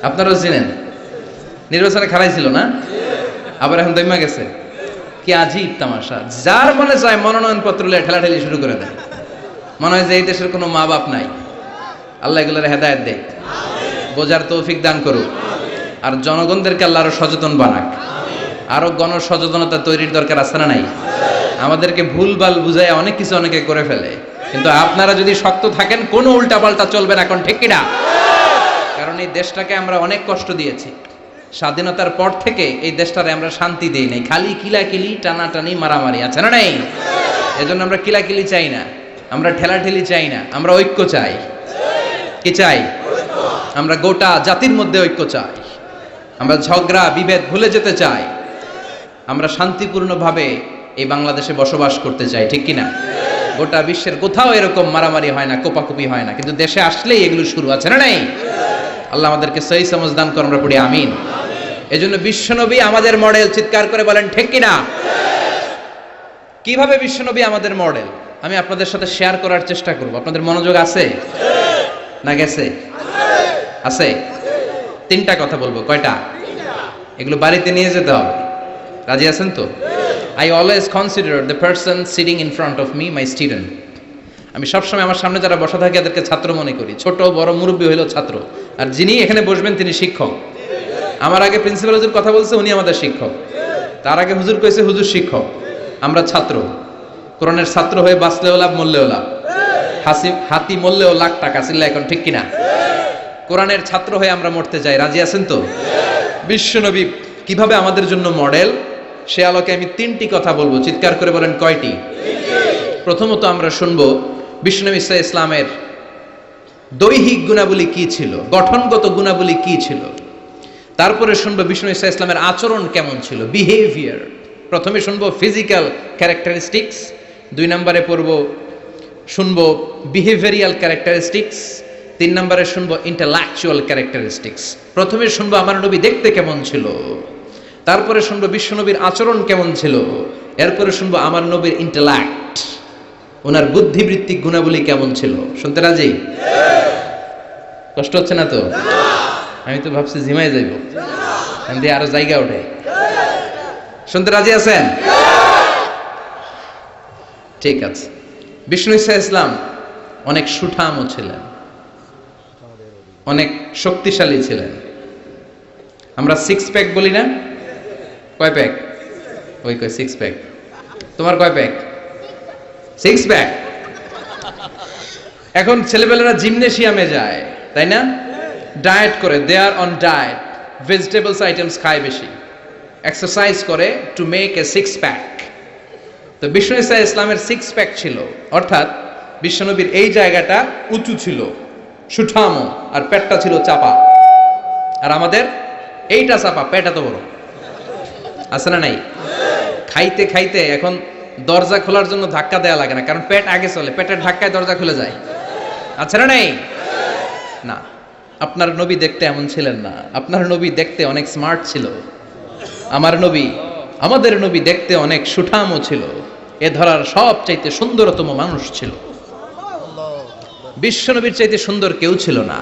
আপনারাও চিনেন। নির্বাচনে খারাইছিল না, আবার এখন দৈমা গেছে। কি আজীব তামাশা! যার মনে চায় মনোনয়ন পত্র ঠেলাঠেলি শুরু করে দেয়। মনে হয় যে এই দেশের কোনো মা বাপ নাই। আল্লাহ এগুলোর হেদায়েত দেয়, বোঝার তৌফিক দান করুক, আর জনগণদেরকে আল্লাহ আরো সচেতন বানাক। আরো গণসচেতনতা তৈরির দরকার আছে না নাই? আমাদেরকে ভুলভাল বুঝায় অনেক কিছু অনেকে করে ফেলে, কিন্তু আপনারা যদি শক্ত থাকেন কোনো উল্টাপাল্টা চলবে না। এখন ঠিক কিনা? কারণ এই দেশটাকে আমরা অনেক কষ্ট দিয়েছি। স্বাধীনতার পর থেকে এই দেশটারে আমরা শান্তি দেই নাই, খালি কিলাকিলি, টানাটানি, মারামারি, আছে না নাই? এজন্য আমরা কিলাকিলি চাই না, আমরা ঠেলাঠেলি চাই না, আমরা ঐক্য চাই। কি চাই? আমরা গোটা জাতির মধ্যে ঐক্য চাই। আমরা ঝগড়া বিভেদ ভুলে যেতে চাই। আমরা শান্তিপূর্ণভাবে এই বাংলাদেশে বসবাস করতে চাই, ঠিক কিনা? গোটা বিশ্বের কোথাও এরকম মারামারি হয় না, কোপাকুপি হয় না, কিন্তু দেশে আসলেই এগুলো শুরু, আছে না নাই? আল্লাহ আমাদেরকে সহি সমঝ দান করুন, আমরা পড়ি আমিন। এজন্য বিশ্বনবী আমাদের মডেল। চিৎকার করে বলেন ঠিক কিনা? কিভাবে বিশ্বনবী আমাদের মডেল আমি আপনাদের সাথে শেয়ার করার চেষ্টা করব। আপনাদের মনোযোগ আছে না গেছে? আছে। তিনটা কথা বলবো। কয়টা? এগুলো বাড়িতে নিয়ে যেতে হবে। রাজি আছেন তো? I always consider the person sitting in front of me my student. আমি সবসময় আমার সামনে যারা বসা থাকে এদেরকে ছাত্র মনে করি। ছোট বড় মুরব্বী হইলো ছাত্র, আর যিনি এখানে বসবেন তিনি শিক্ষক। আমার আগে প্রিন্সিপাল হুজুর কথা বলছে, উনি আমাদের শিক্ষক। তার আগে হুজুর কইছে, হুজুর শিক্ষক। আমরা ছাত্র। কোরআনের ছাত্র হয়ে বাঁচলেও লাভ, মরলেও লাভ। হাতি মরলেও লাখ টাকা। চিল্লা এখন ঠিক কিনা? কোরআনের ছাত্র হয়ে আমরা মরতে চাই। রাজি আছেন তো? বিশ্বনবী কিভাবে আমাদের জন্য মডেল, সে আলোকে আমি তিনটি কথা বলবো। চিৎকার করে বলেন কয়টি? প্রথমত আমরা শুনবো বিশ্বনবী ইসলামের দৈহিক গুণাবলী কি ছিল, গঠনগত গুণাবলী কি ছিল। তারপরে শুনবো বিষ্ণু ইসলামের আচরণ কেমন ছিল, বিহেভিয়ার। প্রথমে শুনবো ফিজিক্যাল ক্যারেক্টারিস্টিক্স, 2 নম্বরে শুনবো বিহেভিয়ারিয়াল ক্যারেক্টারিস্টিক্স, 3 নম্বরে শুনবো ইন্টেলেকচুয়াল ক্যারেক্টারিস্টিক্স। প্রথমে শুনবো আমার নবী দেখতে কেমন ছিল, তারপরে শুনবো বিশ্বনবীর আচরণ কেমন ছিল, এরপরে শুনবো আমার নবীর ইন্টেলেক্ট, ওনার বুদ্ধিবৃত্তিক গুণাবলী কেমন ছিল। শুনতে রাজি? কষ্ট হচ্ছে না তো? আমি তো ভাবছি ঝিমাই যাইব, আমি আরো জায়গা ওঠে। শুনতে রাজি আছেন? ঠিক আছে। বিষ্ণু ইসলাম অনেক সুঠামও ছিলেন, অনেক শক্তিশালী ছিলেন। আমরা 6 প্যাক বলি না? কয় প্যাক? ওই কয় 6 প্যাক। তোমার কয় প্যাক? 6 প্যাক। এখন ছেলেবেলারা জিমনেশিয়ামে যায়, তাই না? ডায়েট করে, দে আর অন ডায়েট, ভেজিটেবলস আইটেমস খায় বেশি, এক্সারসাইজ করে টু মেক এ 6 প্যাক। তো বিষ্ণু ইসলামের 6 প্যাক ছিল, অর্থাৎ বিশ্বনবীর এই জায়গাটা উঁচু ছিল, সুঠামো, আর পেটটা ছিল চাপা। আর আমাদের এইটা চাপা, পেট এত বড়। আছে না নাই? খাইতে খাইতে এখন দরজা খোলার জন্য ধাক্কা দেয়া লাগে না, কারণ পেট আগে চলে, পেটের ধাক্কায় দরজা খুলে যায়। আছে না নাই? না, আপনার নবী দেখতে এমন ছিলেন না। আপনার নবী দেখতে অনেক স্মার্ট ছিল। আমার নবী, আমাদের নবী দেখতে অনেক সুঠামও ছিল। এ ধরার সবচাইতে সুন্দরতম মানুষ ছিল। বিশ্ব নবীর চাইতে সুন্দর কেউ ছিল না।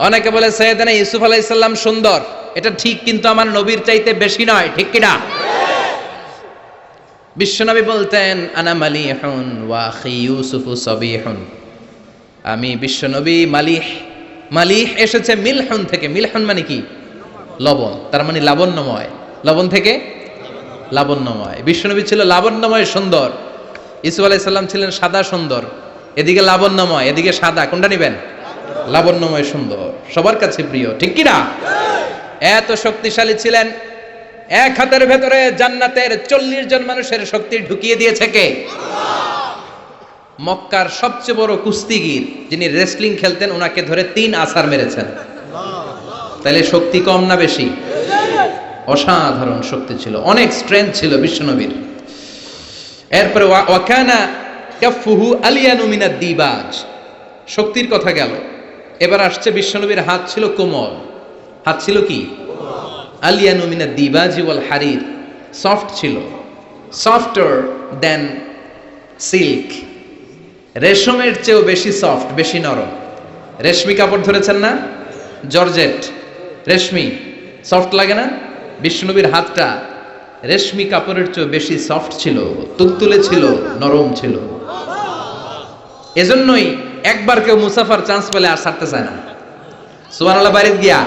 অনেকে বলে সাইয়েদনা ইউসুফ আলাইহিস সালাম সুন্দর, এটা ঠিক, কিন্তু আমার নবীর চাইতে বেশি নয়, ঠিক কিনা? বিশ্বনবী বলতেন আনা মালিহুন ওয়া আখি ইউসুফু সাবিহুন, আমি বিশ্বনবী মালিহ। মালিহ এসেছে মিলহুন থেকে। মিলহুন মানে কি? লবণ। তার মানে লাবণ্যময়। লবণ থেকে লাবণ্যময়। বিশ্বনবী ছিল লাবণ্যময়, সুন্দর। ইউসুফ আলাইহিস সালাম ছিলেন সাদা সুন্দর। এদিকে লাবণ্যময়, এদিকে সাদা, কোনটা নেবেন? লাবণ্যময় সুন্দর, সবার কাছে প্রিয়, ঠিক কি না? এত শক্তিশালী ছিলেন, এক হাতের ভেতরে জান্নাতের 40 জন মানুষের শক্তি ঢুকিয়ে দিয়েছে কে? মক্কার সবচেয়ে বড় কুস্তিগির যিনি রেসলিং খেলতেন, ওনাকে ধরে 3 আছাড় মেরেছেন। তাহলে শক্তি কম না বেশি? অসাধারণ শক্তি ছিল, অনেক স্ট্রেংথ ছিল বিশ্বনবীর। এরপরে ওয়াকানা কাফুহু আলিয়ানু মিনাদ দিবাজ, শক্তির কথা গেল। এবার আসছে বিশ্বনবীর হাত ছিল কোমল। হাত ছিল কি? আলিয়ানু মিনাদ দিবাজি ওয়াল হারির, সফট ছিল, সফটার দেন সিল্ক। রেশমের চেয়েও বেশি সফট, বেশি নরম। রেশমি কাপড় ধরেছেন না? জর্জেট, রেশমি, সফট লাগে না? বিশ্বনবীর হাতটা রেশমি কাপড়ের চেয়ে বেশি সফট ছিল, তুলতুলে ছিল, নরম ছিল। এজন্যই একবার কেউ মুসাফার চান্স পেলে আর ছাড়তে চায় না। সুবহানাল্লাহ, বাড়িতে গিয়া।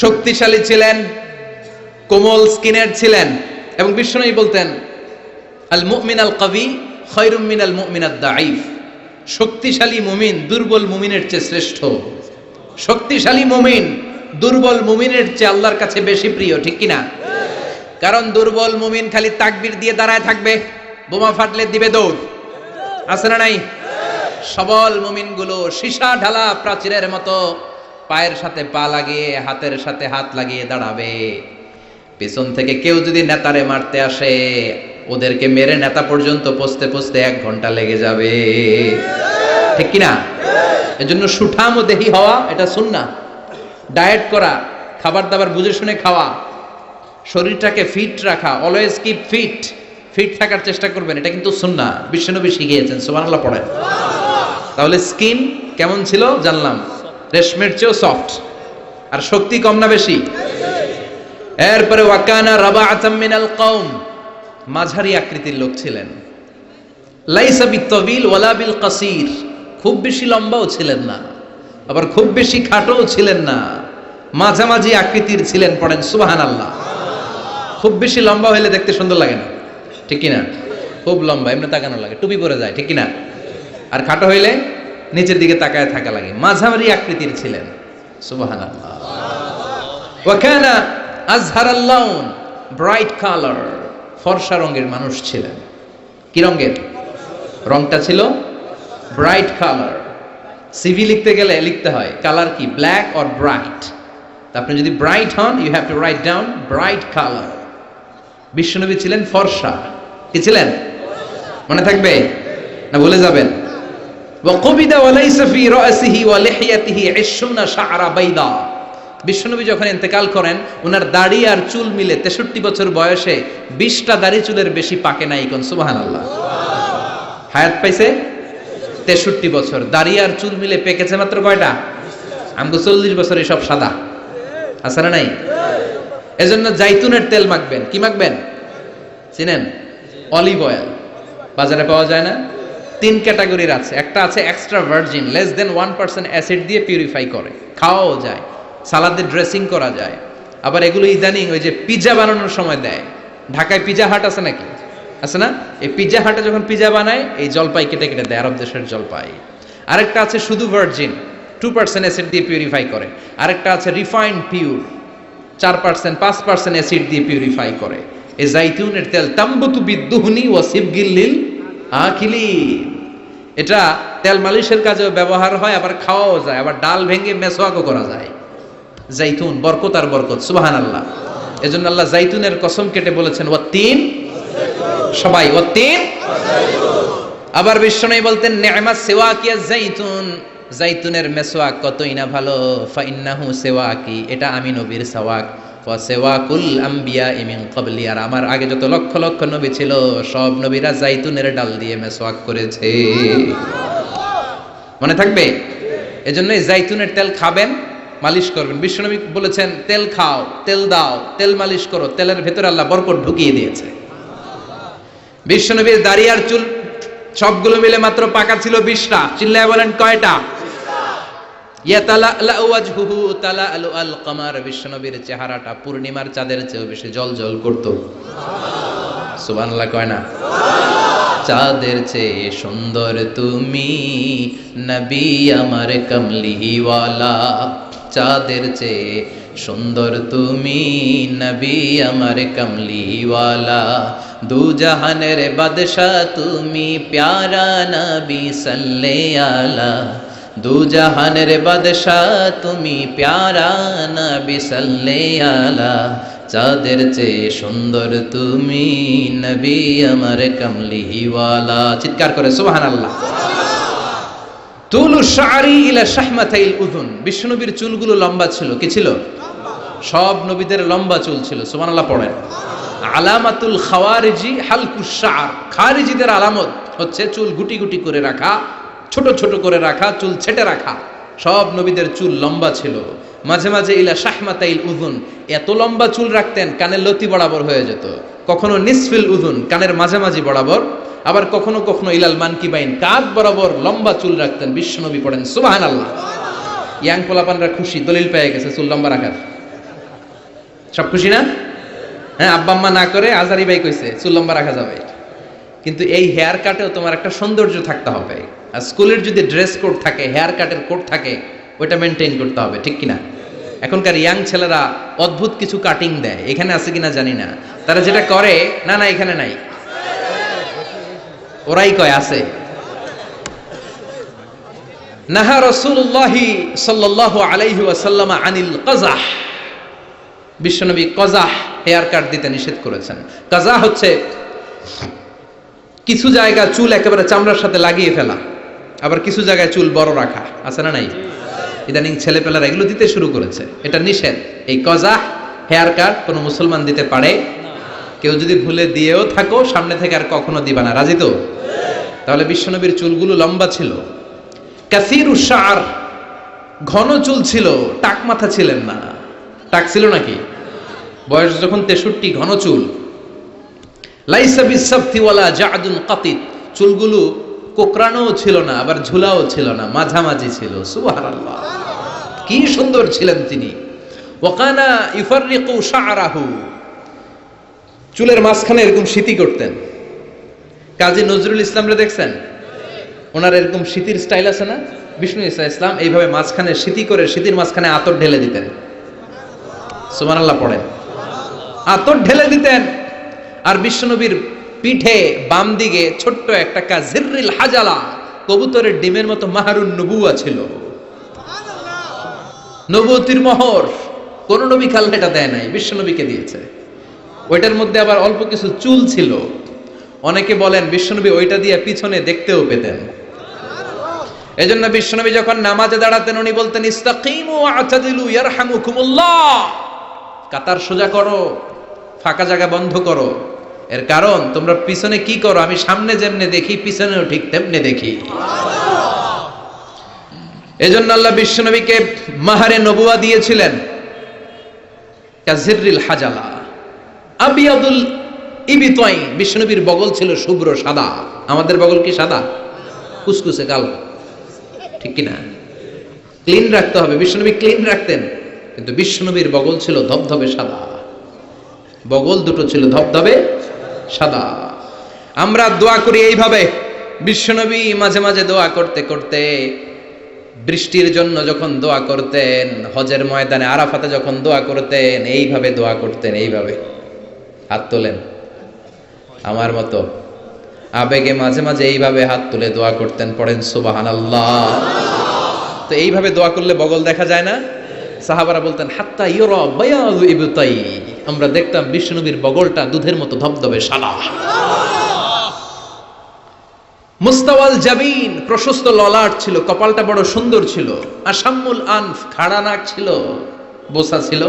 শক্তিশালী ছিলেন, কোমল স্কিনের ছিলেন, এবং বিশ্বনবী বলতেন আল মুমিন আল কবি খায়রুম মিনাল মুমিনাদ দাঈফ, শক্তিশালী মুমিন দুর্বল মুমিনের চেয়ে শ্রেষ্ঠ। শক্তিশালী মুমিন দুর্বল মুমিনের চেয়ে আল্লাহর কাছে বেশি প্রিয়, ঠিক কি না? কারণ দুর্বল মুমিন খালি তাকবীর দিয়ে দাঁড়ায় থাকবে, বোমা ফাটলে দিবে দৌড়, আছে না নাই? সবল মুমিনগুলো সীসা ঢালা প্রাচীরের মতো পায়ের সাথে পা লাগিয়ে, হাতের সাথে হাত লাগিয়ে দাঁড়াবে। পিছন থেকে কেউ যদি নেতারে মারতে আসে, ওদেরকে মেরে নেতা পর্যন্ত পৌঁছতে পৌঁছতে 1 ঘন্টা লেগে যাবে, ঠিক কিনা? এজন্য সুঠাম ও দেহি হওয়া এটা সুন্নাহ। ডায়েট করা, খাবার দাবার বুঝে শুনে খাওয়া, শরীরটাকে ফিট রাখা, অলওয়েজ কিপ ফিট, ফিট থাকার চেষ্টা করবেন, এটা কিন্তু সুন্নাহ। বিশ্বনবী শিখিয়েছেন, সুবহানাল্লাহ পড়েন। তাহলে স্কিন কেমন ছিল জানলাম, রেশমের চেয়েও সফট। আর শক্তি কম না বেশি? এরপরে ওয়াকানা রাবাআতাম মিনাল কওম, মাঝারি আকৃতির লোক ছিলেন। লাইসা বিত্তাবিল ওয়ালা বিল কাসির, খুব বেশি লম্বাও ছিলেন না, আবার খুব বেশি খাটোও ছিলেন না, মাঝামাঝি আকৃতির ছিলেন। পড়েন সুবহানাল্লাহ। খুব বেশি লম্বা হলে দেখতে সুন্দর লাগে না, ঠিক কিনা? খুব লম্বা এমনি তাকানো লাগে, টুপি পরে যায়, ঠিক কিনা? আর খাটো হইলে নিচের দিকে তাকায় থাকা লাগে। মাঝামাঝি আকৃতির ছিলেন, সুবহানাল্লাহ। ওয়া কানা আযহারাল লাউন, ব্রাইট কালার, ফর্সা রঙের মানুষ ছিলেন। কি রঙের? রংটা ছিল ব্রাইট কালার। সিভি লিখতে গেলে লিখতে হয় কালার কি, ব্ল্যাক অর ব্রাইট। আপনি যদি ব্রাইট হন, you have to write down bright colour. বিশ্বনবী ছিলেন ফর্সা। কি ছিলেন? মনে থাকবে না ভুলে যাবেন? ওয়াকবিদা ওয়ালাইসা ফি রাসিহি ওয়া লিহিয়াতিহি 20 শা'রা বাইদা। বিশ্বনবী যখন ইন্তেকাল করেন, ওনার দাড়ি আর চুল মিলে 63 বছর বয়সে 20টা দাড়ি চুলের বেশি পাকে নাই। কোন সুবহানাল্লাহ। হায়াত পাইছে 63 বছর, দাড়ি আর চুল মিলে পেকেছে মাত্র কয়টা? আমগো 40 বছর সব সাদা, আছে না নাই? এজন্য জাইতুনের তেল মাখবেন। কি মাখবেন? চিনেন? Olive oil. বাজারে পাওয়া যায় না? 3 ক্যাটাগরির আছে। একটা আছে extra virgin, less than 1% acid দিয়ে পিউরিফাই করে, খাওয়াও যায়, সালাদে ড্রেসিং করা যায়। আবার এগুলো ইদানিং ওই যে পিজা বানানোর সময় দেয়। ঢাকায় পিজা হাট আছে নাকি? আছে না? এই পিজা হাটে যখন পিজা বানায়, এই জলপাই কেটে কেটে দেয়, আরব দেশের জলপাই। আরেকটা আছে শুধু ভার্জিন, 2% অ্যাসিড দিয়ে পিউরিফাই করে। আরেকটা আছে রিফাইন্ড পিওর, 4%, 5% অ্যাসিড দিয়ে পিউরিফাই করে। এই জাইতুনের তেল তাম্বুতু বিদ্দুহনি ওয়া সিবগিল লিল আকিলিন, এটা তেল মালিশের কাজেও ব্যবহার হয়, আবার খাওয়াও যায়, আবার ডাল ভেঙে মেসওয়াকও করা যায়। জাইতুন বরকত আর বরকত, সুবহানাল্লাহ। এজন্য আল্লাহ জাইতুনের কসম কেটে বলেছেন ওয়াত্তিন, সবাই ওয়াত্তিন। আবার বিশ্বনবী বলতেন নি'মাস সিওয়াকিয়াজ জাইতুন, জাইতুনের মেসওয়াক কতই না ভালো। ফাইন্নাহু সিওয়াকি, এটা আমি নবীর সাওয়াক। ওয়া সিওয়াকুল আমবিয়া মিন ক্বাবলি, আর আমার আগে যত লক্ষ লক্ষ নবী ছিল, সব নবীরা জাইতুনের ডাল দিয়ে মেসওয়াক করেছে। মনে থাকবে? এজন্য জাইতুনের তেল খাবেন, মালিশ করবেন। বিশ্বনবী বলেছেন তেল খাও, তেল দাও, তেল মালিশ করো, তেলের ভেতরে আল্লাহ বরকত ঢুকিয়ে দিয়েছে। বিশ্বনবীর দাড়ি আর চুল সবগুলো মিলে মাত্র পাকা ছিল 20টা। চিল্লায় বলেন কয়টা? ইয়াতালাআলু ওয়াজহুহু তালাআলু আল কমার, বিশ্বনবীর চেহারাটা পূর্ণিমার চাঁদের চেয়ে বেশি জ্বলজ্বল করত। সুবহানাল্লাহ কয় না? চাঁদের চেয়ে সুন্দর তুমি নবী আমার কমলিওয়ালা, চাঁদের চেয়ে সুন্দর তুমি নবী আমার কমলিওয়ালা, দু জাহানের বাদশা তুমি প্যারা নবী সাল্লে আলা, দু জাহানের বাদশা তুমি প্যারা নবী সাল্লে আলা, চাঁদের চেয়ে সুন্দর তুমি নবী আমার কমলিওয়ালা। চিৎকার করে সুবহানাল্লাহ। তুলু শারি ইলা শাহমাতাইল উযুন, বিশ্বনবীর চুলগুলো লম্বা ছিল। কি ছিল? সব নবীদের লম্বা চুল ছিল। সুবহানাল্লাহ পড়েন। আলামাতুল খাওয়ারিজি হালকুশ শা'r, খারিজিদের আলামত হচ্ছে চুল গুটি গুটি করে রাখা, ছোট ছোট করে রাখা, চুল ছেটে রাখা। সব নবীদের চুল লম্বা ছিল। মাঝে মাঝে ইলা শাহমাতাইল উযুন, এত লম্বা চুল রাখতেন কানের লতি বরাবর হয়ে যেত। কখনো নিসফিল উযুন, কানের মাঝামাঝি বরাবর, আবার কখনো কখনো ইলাল মানকিবাইন, কাঁধ বরাবর লম্বা চুল রাখতেন বিশ্বনবী। পড়েন সুবহানাল্লাহ। ইয়াং পোলাপানরা খুশি, দলিল পেয়ে গেছে চুল লম্বা রাখার। সব খুশি না? হ্যাঁ, আব্বা আম্মা না করে আজারি ভাই কইছে চুল লম্বা রাখা যাবে। কিন্তু এই হেয়ার কাটেও তোমার একটা সৌন্দর্য থাকতে হবে। আর স্কুলের যদি ড্রেস কোড থাকে, হেয়ার কাটের কোড থাকে, ওইটা মেনটেন করতে হবে, ঠিক কিনা? এখনকার ইয়াং ছেলেরা অদ্ভুত কিছু কাটিং দেয়, এখানে আছে কিনা জানি না। তারা যেটা করে, না না এখানে নাই, ওরাই কয় আছে। নাহা রাসূলুল্লাহি সাল্লাল্লাহু আলাইহি ওয়াসাল্লাম আনিল কাযাহ, বিশ্বনবী কাযাহ হেয়ার কাট দিতে নিষেধ করেছেন। কাযাহ হচ্ছে কিছু জায়গা চুল একেবারে চামড়ার সাথে লাগিয়ে ফেলা, আবার কিছু জায়গায় চুল বড় রাখা, আছে না নাই? ইদানিং ছেলেপেলারা এগুলো দিতে শুরু করেছে, এটা নিষেধ। এই কাযাহ হেয়ার কাট কোনো মুসলমান দিতে পারে? কেউ যদি ভুলে দিয়েও থাকো, সামনে থেকে আর কখনো দিবা না, রাজি তো? তাহলে বিশ্বনবীর চুলগুলো লম্বা ছিল। কাসীরুশ শা'r, ঘন চুল ছিল, টাক মাথা ছিলেন না। টাক ছিল নাকি? বয়স যখন 63, ঘন চুল। লাইসা বিসাবতি ওয়ালা জা'দুন কাতিত, চুলগুলো কোকড়ানোও ছিল না, আবার ঝুলাও ছিল না, মাঝামাঝি ছিল। সুবহানাল্লাহ, কি সুন্দর ছিলেন তিনি। ওয়াকানা ইফাররিকু শা'রাহু, চুলের মাঝখানে এরকম সিতি করতেন। কাজী নজরুল ইসলামরে দেখছেন? ওনার এরকম সিতির স্টাইল আছে না? বিষ্ণু ঈসা ইসলাম এইভাবে মাঝখানে সিতি করে, সিতির মাঝখানে আতর ঢেলে দিতেন। সুবহানাল্লাহ পড়েন। আতর ঢেলে দিতেন। আর বিশ্বনবীর পিঠে বাম দিকে ছোট্ট একটা কাজিররিল হাজালা, কবুতরের ডিমের মতো মাহারুন নবুয়া ছিল। নবুয়তির মোহর কোন নবী খাল এটা দেয় নাই, বিশ্বনবীকে দিয়েছে। ওইটার মধ্যে আবার অল্প কিছু চুল ছিল। অনেকে বলেন বিশ্বনবী ওইটা দিয়ে পিছনে দেখতেও পেতেন। এজন্য বিশ্বনবী যখন নামাজে দাঁড়াতেন উনি বলতেন ইস্তাকিমু ওয়া'তাদিলু ইয়ারহামুকুমুল্লাহ, কাতার সোজা করো, ফাঁকা জায়গা বন্ধ করো। এর কারণ তোমরা পিছনে কি করো, আমি সামনে যেমনে দেখি পিছনেও ঠিক তেমনি দেখি। এজন্য আল্লাহ বিশ্বনবীকে মাহারে নবুয়া দিয়েছিলেন। কাজিররিল হাজালা আবিয়াদুল ইবিতাইন, বিশ্বনবীর বগল ছিল শুভ্র সাদা। আমাদের বগল কি সাদা? কুসকুসে কালো, ঠিক কিনা? ক্লিন রাখতে হবে, বিশ্বনবী ক্লিন রাখতেন। কিন্তু বিশ্বনবীর বগল ছিল ধবধবে সাদা, বগল দুটো ছিল ধবধবে সাদা। আমরা দোয়া করি এইভাবে। বিশ্বনবী মাঝে মাঝে দোয়া করতে করতে, বৃষ্টির জন্য যখন দোয়া করতেন, হজের ময়দানে আরাফাতে যখন দোয়া করতেন, এইভাবে দোয়া করতেন। এইভাবে হাত তোলেন, আমার মতো আবেগে মাঝে মাঝে এইভাবে হাত তুলে দোয়া করতেন। পড়েন সুবহানাল্লাহ। তো এইভাবে দোয়া করলে বগল দেখা যায় না? সাহাবারা বলতেন হাত্তা ইউরা বায়াদু ইবতাই, আমরা দেখতাম বিশ্বনবীর বগলটা দুধের মতো ধবধবে সাদা। মুস্তাওয়াল জাবিন, প্রশস্ত ললাট ছিল, কপালটা বড় সুন্দর ছিল। আশাম্মুল আনফ, খাড়া নাক ছিল, বোচা ছিল।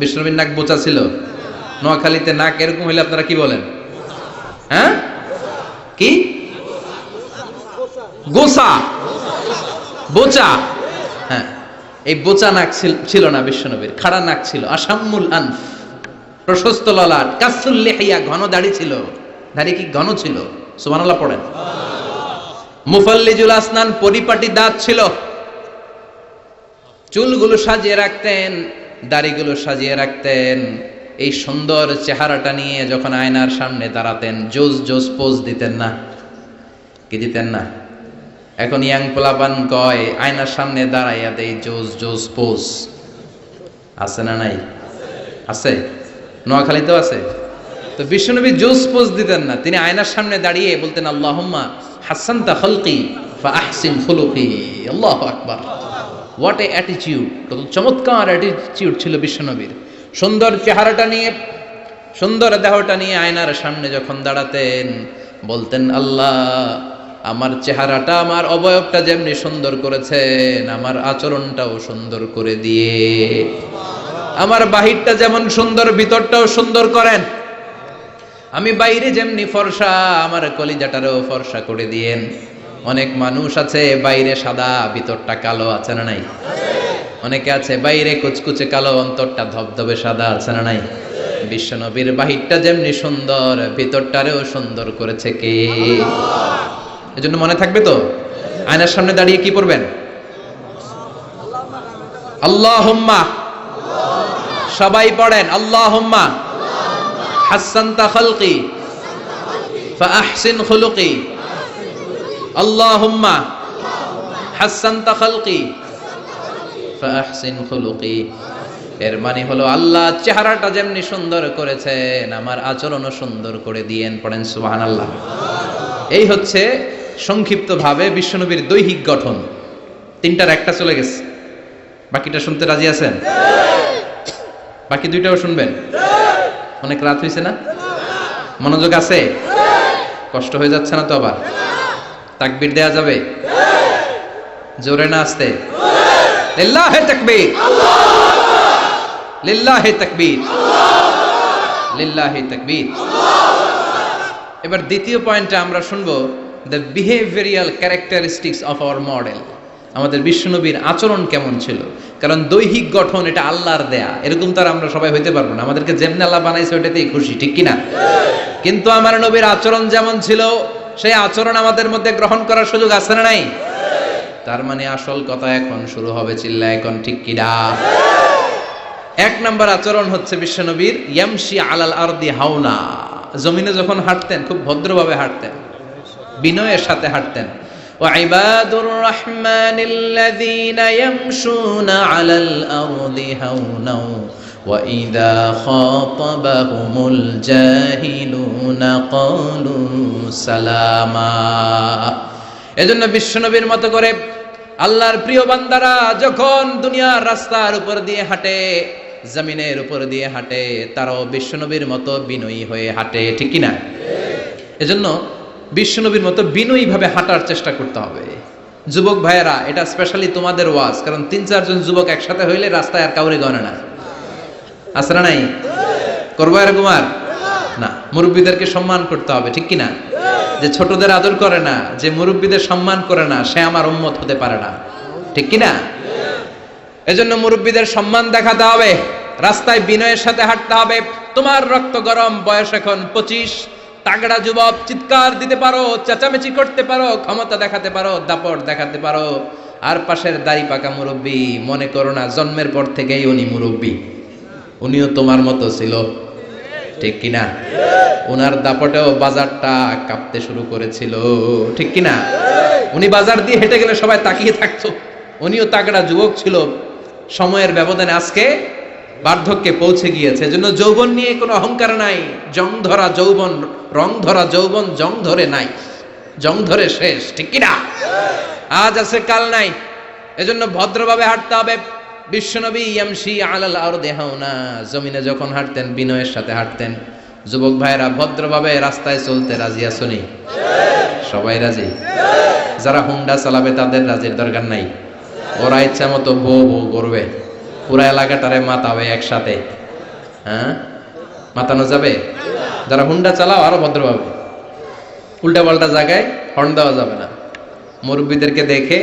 বিশ্বনবীর নাক বোচা ছিল। নোয়াখালীতে নাক এরকম হইলে আপনারা কি বলেন? হ্যাঁ, কি? গোসা, বোচা। হ্যাঁ, এই বোচা নাক ছিল না বিশ্বনবীর, খাড়া নাক ছিল। আশাম্মুল আনফ, প্রশস্ত ললাট। কাসুল লিহিয়া, ঘন দাড়ি ছিল। দাড়ি কি ঘন ছিল? সুবহানাল্লাহ পড়েন। মুফাল্লিজুল আসনান, পরিপাটি দাঁত ছিল, চুলগুলো সাজিয়ে রাখতেন, দাড়িগুলো সাজিয়ে রাখতেন। এই সুন্দর চেহারাটা নিয়ে যখন আয়নার সামনে দাঁড়াতেন, জোস জোস পোজ দিতেন না? কি দিতেন না? এখন ইয়াং পোলাপান কয় আয়নার সামনে দাঁড়াইয়া দেই জোস জোস পোজ। আছে না নাই? আছে, নোয়াখালীতেও আছে। তো বিশ্বনবী জোস পোজ দিতেন না, তিনি আয়নার সামনে দাঁড়িয়ে বলতেন আল্লাহুম্মা হাসানতা খালকি ফা আহসিন খুলুকি। আল্লাহু আকবার। What a attitude! কত চমৎকার অ্যাটিটিউড ছিল বিশ্বনবীর। সুন্দর চেহারাটা নিয়ে, সুন্দর দেহটা নিয়ে আয়নার সামনে যখন দাঁড়াতেন বলতেন আল্লাহ আমার চেহারাটা, আমার অবয়বটা যেমনি সুন্দর করেছেন, আমার আচরণটাও সুন্দর করে দিয়ে, আমার বাহিরটা যেমন সুন্দর ভিতরটাও সুন্দর করেন। আমি বাইরে যেমনি ফর্সা, আমার কলিজাটারও ফর্সা করে দিয়েন। অনেক মানুষ আছে বাইরে সাদা ভিতরটা কালো, আছে না নাই? অনেকে আছে বাইরে কুচকুচে কালো অন্তরটা ধবধবে সাদা, আছে না নাই? বিশ্বনবীর বাহিরটা যেমনি সুন্দর ভিতরটারেও সুন্দর করেছে কে? এজন্য মনে থাকবে তো, আয়নার সামনে দাঁড়িয়ে কি পড়বেন? আল্লাহুম্মা, সবাই পড়েন আল্লাহুম্মা হাসানতা খালকি ফা আহসিন খুলুকি। আল্লাহুম্মা হাসানতা খালকি ফা আহসিন খুলুকি। এর মানে হলো আল্লাহ চেহারাটা যেমনি সুন্দর করেছেন, আমার আচরণও সুন্দর করে দিয়েন। পড়েন সুবহানাল্লাহ। এই হচ্ছে সংক্ষিপ্তভাবে বিশ্বনবীর দৈহিক গঠন। তিনটার একটা চলে গেছে, বাকিটা শুনতে রাজি আছেন? বাকি দুইটাও শুনবেন? অনেক রাত হয়েছে না? মনোযোগ আছে? কষ্ট হয়ে যাচ্ছে না তো? আবার তাকবীর দেয়া যাবে? জোরে না আসতে? লিল্লাহি তাকবীর, লিল্লাহি তাকবীর, লিল্লাহি তাকবীর। এবার দ্বিতীয় পয়েন্টে আমরা শুনবো the behavioural characteristics of our model. আমাদের বিশ্বনবীর আচরণ কেমন ছিল? কারণ দৈহিক গঠন এটা আল্লাহর দেয়া, এরকম তার আমরা সবাই হইতে পারবো না। আমাদেরকে যেমনি আল্লাহ বানাইছে ওইটাতেই খুশি, ঠিক কিনা? কিন্তু আমার নবীর আচরণ যেমন ছিল, সেই আচরণ আমাদের মধ্যে গ্রহণ করার সুযোগ আছে না নাই? তার মানে আসল কথা এখন শুরু হবে, চিল্লা এখন ঠিক কিনা? এক নম্বর আচরণ হচ্ছে বিশ্বনবীর ইয়ামশি আলাল আরদি হাওনা। জমিনে যখন হাঁটতেন খুব ভদ্রভাবে হাঁটতেন, বিনয়ের সাথে হাঁটতেন। ওয়াইবাদুর রাহমানিল্লাযীনা ইয়ামশুনা আলাল আরদি হাওনা ওয়া ইযা খাতাবাহুমুল জাহিলুনা ক্বালু সালামা। এজন্য বিশ্বনবীর মতো করে আল্লাহর প্রিয় বান্দারা যখন দুনিয়ার রাস্তার উপর দিয়ে হাঁটে, জমিনের উপর দিয়ে হাঁটে, তারাও বিশ্বনবীর মতো বিনয়ী হয়ে হাঁটে, ঠিক কিনা? এজন্য বিশ্বনবীর মতো বিনয়ী ভাবে হাঁটার চেষ্টা করতে হবে। যুবক ভাইয়েরা, এটা স্পেশালি তোমাদের ওয়াজ, কারণ 3-4 জন যুবক একসাথে হইলে রাস্তায় আর কাউরে গণে না, আছে না নাই? করবো এরকম আর না। মুরব্বীদেরকে সম্মান করতে হবে, ঠিক কিনা? যে ছোটদের আদর করে না, যে মুরব্বীদের সম্মান করে না, সে আমার উম্মত হতে পারে না, ঠিক কিনা? এজন্য মুরব্বীদের সম্মান দেখাতে হবে, রাস্তায় বিনয়ের সাথে হাঁটতে হবে। তোমার রক্ত গরম, বয়স এখন 25, তাগড়া যুবক, চিৎকার দিতে পারো, চেঁচামেচি করতে পারো, ক্ষমতা দেখাতে পারো, দাপট দেখাতে পারো। আর পাশের দাড়ি পাকা মুরব্বী, মনে করো না জন্মের পর থেকেই উনি মুরব্বী, উনিও তোমার মতো ছিল, ঠিক কিনা? উনার দাপটেও বাজারটা কাঁপতে শুরু করেছিল, ঠিক কিনা? উনি বাজার দিয়ে হেঁটে গেলে সবাই তাকিয়ে থাকতো। উনিও তাগড়া যুবক ছিল, সময়ের ব্যবধানে আজকে বার্ধক্যে পৌঁছে গিয়েছে। এজন্য যৌবন নিয়ে কোনো অহংকার নাই। জং ধরা যৌবন, রং ধরা যৌবন জং ধরে নাই, জং ধরে শেষ, ঠিক কিনা? আজ আছে কাল নাই। এজন্য ভদ্রভাবে হাঁটতে হবে। বিশ্বনবী ইয়ামশি আলাল আরদি হাওনা, জমিনে যখন হাঁটতেন বিনয়ের সাথে হাঁটতেন। যুবক ভাইরা, ভদ্রভাবে রাস্তায় চলতে রাজি আছনি? সবাই রাজি? যারা হুন্ডা চালাবে তাদের রাজির দরকার নাই, ওরা ইচ্ছা মতো বউ বউ করবে, পুরা এলাকাটারে মাতাবে একসাথে। হ্যাঁ, মাতানো যাবে? যারা হুন্ডা চালাও আরো ভদ্রভাবে, উল্টা পাল্টা জায়গায় হর্ন দেওয়া যাবে না। মুরব্বীদেরকে দেখে,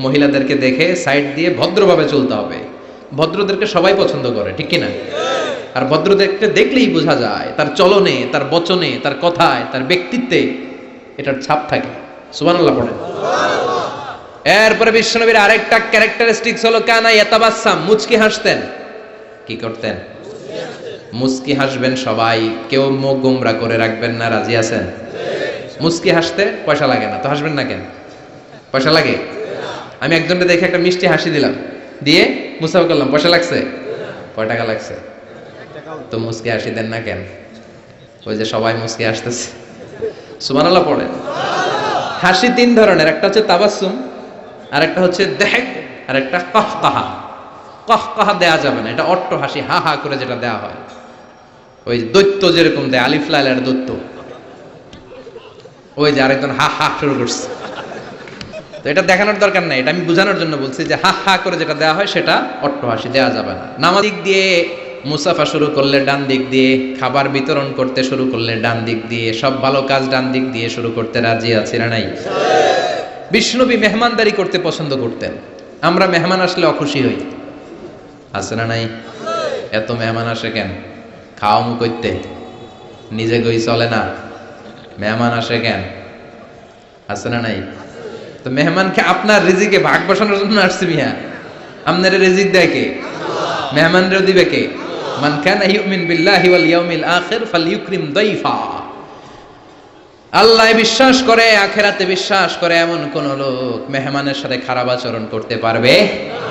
মহিলাদেরকে দেখে সাইড দিয়ে ভদ্রভাবে চলতে হবে। ভদ্রদেরকে সবাই পছন্দ করে, ঠিক কিনা? আর ভদ্রদেরকে দেখলেই বোঝা যায়, তার চলনে, তার বচনে, তার কথায়, তার ব্যক্তিত্বে এটার ছাপ থাকে। সুবহানাল্লাহ পড়েন। এরপরে বিশ্বনবীর আরেকটা ক্যারেক্টারিস্টিক্স হলো কানা ইয়াতাবাসসাম, মুচকি হাসতেন। কি করতেন? মুচকি হাসবেন সবাই, কেউ মুখ গোমরা করে রাখবেন না। রাজি আছেন? মুচকি হাসতে পয়সা লাগে না, তো হাসবেন না কেন? পয়সা লাগে? আমি একজনকে দেখে একটা মিষ্টি হাসি দিলাম, দিয়ে মুসাফা করলাম, পয়সা লাগছে? কয় টাকা লাগছে? তো মুচকি হাসি দেন না কেন? ওই যে সবাই মুচকি হাসতেছে। সুবহানাল্লাহ পড়েন। হাসি তিন ধরনের, একটা হচ্ছে তাবাসসুম, আর একটা হচ্ছে দেখ, আর একটা কাহকাহা। কাহকাহা দেয়া যাবে না, এটা অট্ট হাসি, হা হা করে যেটা দেয়া হয়, ওই দৈত্য যেরকম দেয়, আলিফ লাইলার দৈত্য, ওই যে আরেকজন হা হা শুরু করছে। তো এটা দেখানোর দরকার নাই, এটা আমি বোঝানোর জন্য বলছি যে হা হা করে যেটা দেয়া হয় সেটা অট্ট হাসি দেয়া যাবে না। নামাজ দিক দিয়ে মুসাফা শুরু করলে ডান দিক দিয়ে, খাবার বিতরণ করতে শুরু করলে ডান দিক দিয়ে, সব ভালো কাজ ডান দিক দিয়ে শুরু করতে রাজি আছি না নাই? বিষ্ণুনবী মেহমানদারি করতে পছন্দ করতেন। আমরা মেহমান আসলে অখুশি হই, আছে না নাই? এত মেহমান আসে কেন? খাওয়া মু করতে, নিজে গই চলে না, মেহমান আসে কেন? আছে না নাই? তো মেহমানকে আপনার রিজিকে ভাগ বসানোর জন্য আসছে মিয়া। আপনার রিজিক দেয় কে? মেহমানরেও দিবে কে? মান কানা ইউমিন বিল্লাহি ওয়াল ইয়াউমিল আখির ফালইউকরিম দাইফা। আল্লাহ বিশ্বাস করে, আখিরাতে বিশ্বাস করে এমন কোন লোক মেহমানের সাথে খারাপ আচরণ করতে পারবে না।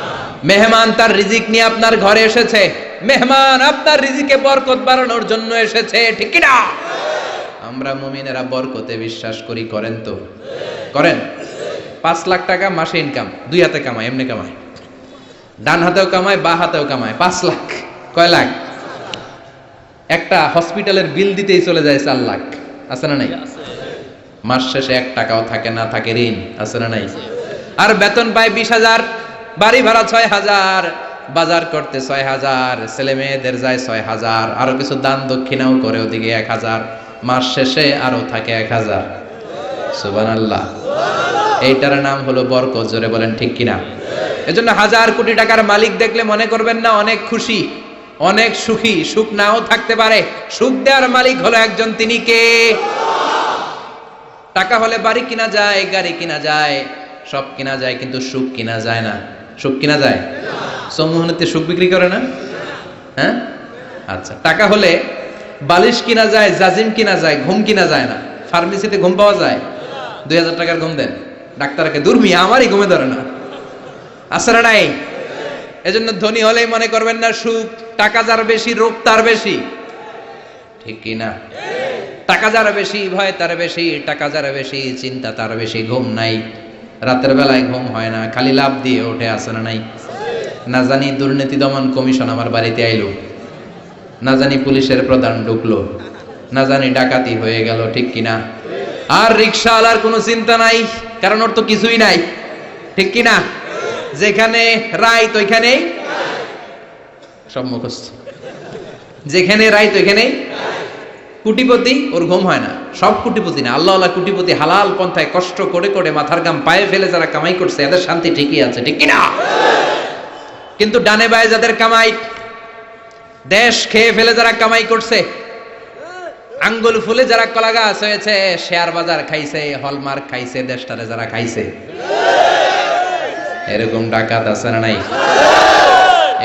মেহমান তার রিজিক নিয়ে আপনার ঘরে এসেছে, মেহমান আপনার রিজিকে বরকত বাড়ানোর জন্য এসেছে, ঠিক কি না? আমরা মুমিনেরা বরকতে বিশ্বাস করি, করেন তো? করেন? 5 লাখ টাকা মাসে ইনকাম, 2 হাতে কামায়, এমনি কামায়, ডান হাতেও কামায়, বা হাতেও কামায়, 5 লাখ। কয় লাখ? একটা হসপিটালের বিল দিতেই চলে যায় 4 লাখ, আছে না নাই? মাস শেষে 1 টাকাও থাকে না, থাকে ঋণ, আছে না নাই? আর বেতন পায় 20,000, বাড়ি ভাড়া 6,000, বাজার করতে 6,000, ছেলে মেয়েদের যায় 6,000, আরো কিছু দান দক্ষিণাও করে ওদিকে 1,000, মাস শেষে আরো থাকে 1,000। সুবহানাল্লাহ। এইটার নাম হলো বরকত। জোরে বলেন ঠিক কিনা? এজন্য 1,000 কোটি টাকার মালিক দেখলে মনে করবেন না অনেক খুশি, অনেক সুখী। সুখ নাও থাকতে পারে, সুখ দেওয়ার মালিক হলো একজন, তিনি কে? টাকা হলে বাড়ি কিনা যায়, গাড়ি কিনা যায়, সব কিনা যায়, কিন্তু সুখ কিনা যায় না। সুখ কিনা যায়? সম্মোহনীতে সুখ বিক্রি করে না? হ্যাঁ, আচ্ছা। টাকা হলে বালিশ কিনা যায়, জাজিম কিনা যায়, ঘুম কিনা যায় না। ফার্মেসিতে ঘুম পাওয়া যায়? 2,000 টাকার ঘুম দেন ডাক্তারকে, দুর্মি আমারই ঘুমে ধরে না, আসলে নাই। এজন্য ধনী হলেই মনে করবেন না সুখ, টাকা যার বেশি রোগ তার বেশি, ঠিক কি না? টাকা যার বেশি ভয় তার বেশি, টাকা যার বেশি চিন্তা তার বেশি। ঘুম নাই, রাতের বেলায় ঘুম হয় না, খালি লাভ দিয়ে ওঠে, আছে না নাই? না জানি দুর্নীতি দমন কমিশন আমার বাড়িতে আইলো, না জানি পুলিশের প্রধান ঢুকলো, না জানি ডাকাতি হয়ে গেল, ঠিক কিনা? আর রিকশাওয়ালার কোনো চিন্তা নাই, কারণ ওর তো কিছুই নাই, ঠিক কিনা? যেখানে রাইত ওইখানেই সব মুখস্থ, যেখানে রাইত ওইখানেই। কোটিপতি, ওর ঘুম হয় না। সব কোটিপতি না, আল্লাহ আল্লাহ কোটিপতি হালাল পন্থায় কষ্ট করে করে মাথার গাম পায়ে ফেলে যারা কামাই করছে, এদের শান্তি ঠিকই আছে, ঠিক কিনা? কিন্তু ডানে বায়ে যাদের কামাই, দেশ খেয়ে ফেলে যারা কামাই করছে, আঙ্গুল ফুলে যারা কলা গাছ হয়েছে, শেয়ার বাজার খাইছে, হলমার্ক খাইছে, দেশটারে যারা খাইছে, এরকম ডাকাত আছে না নাই?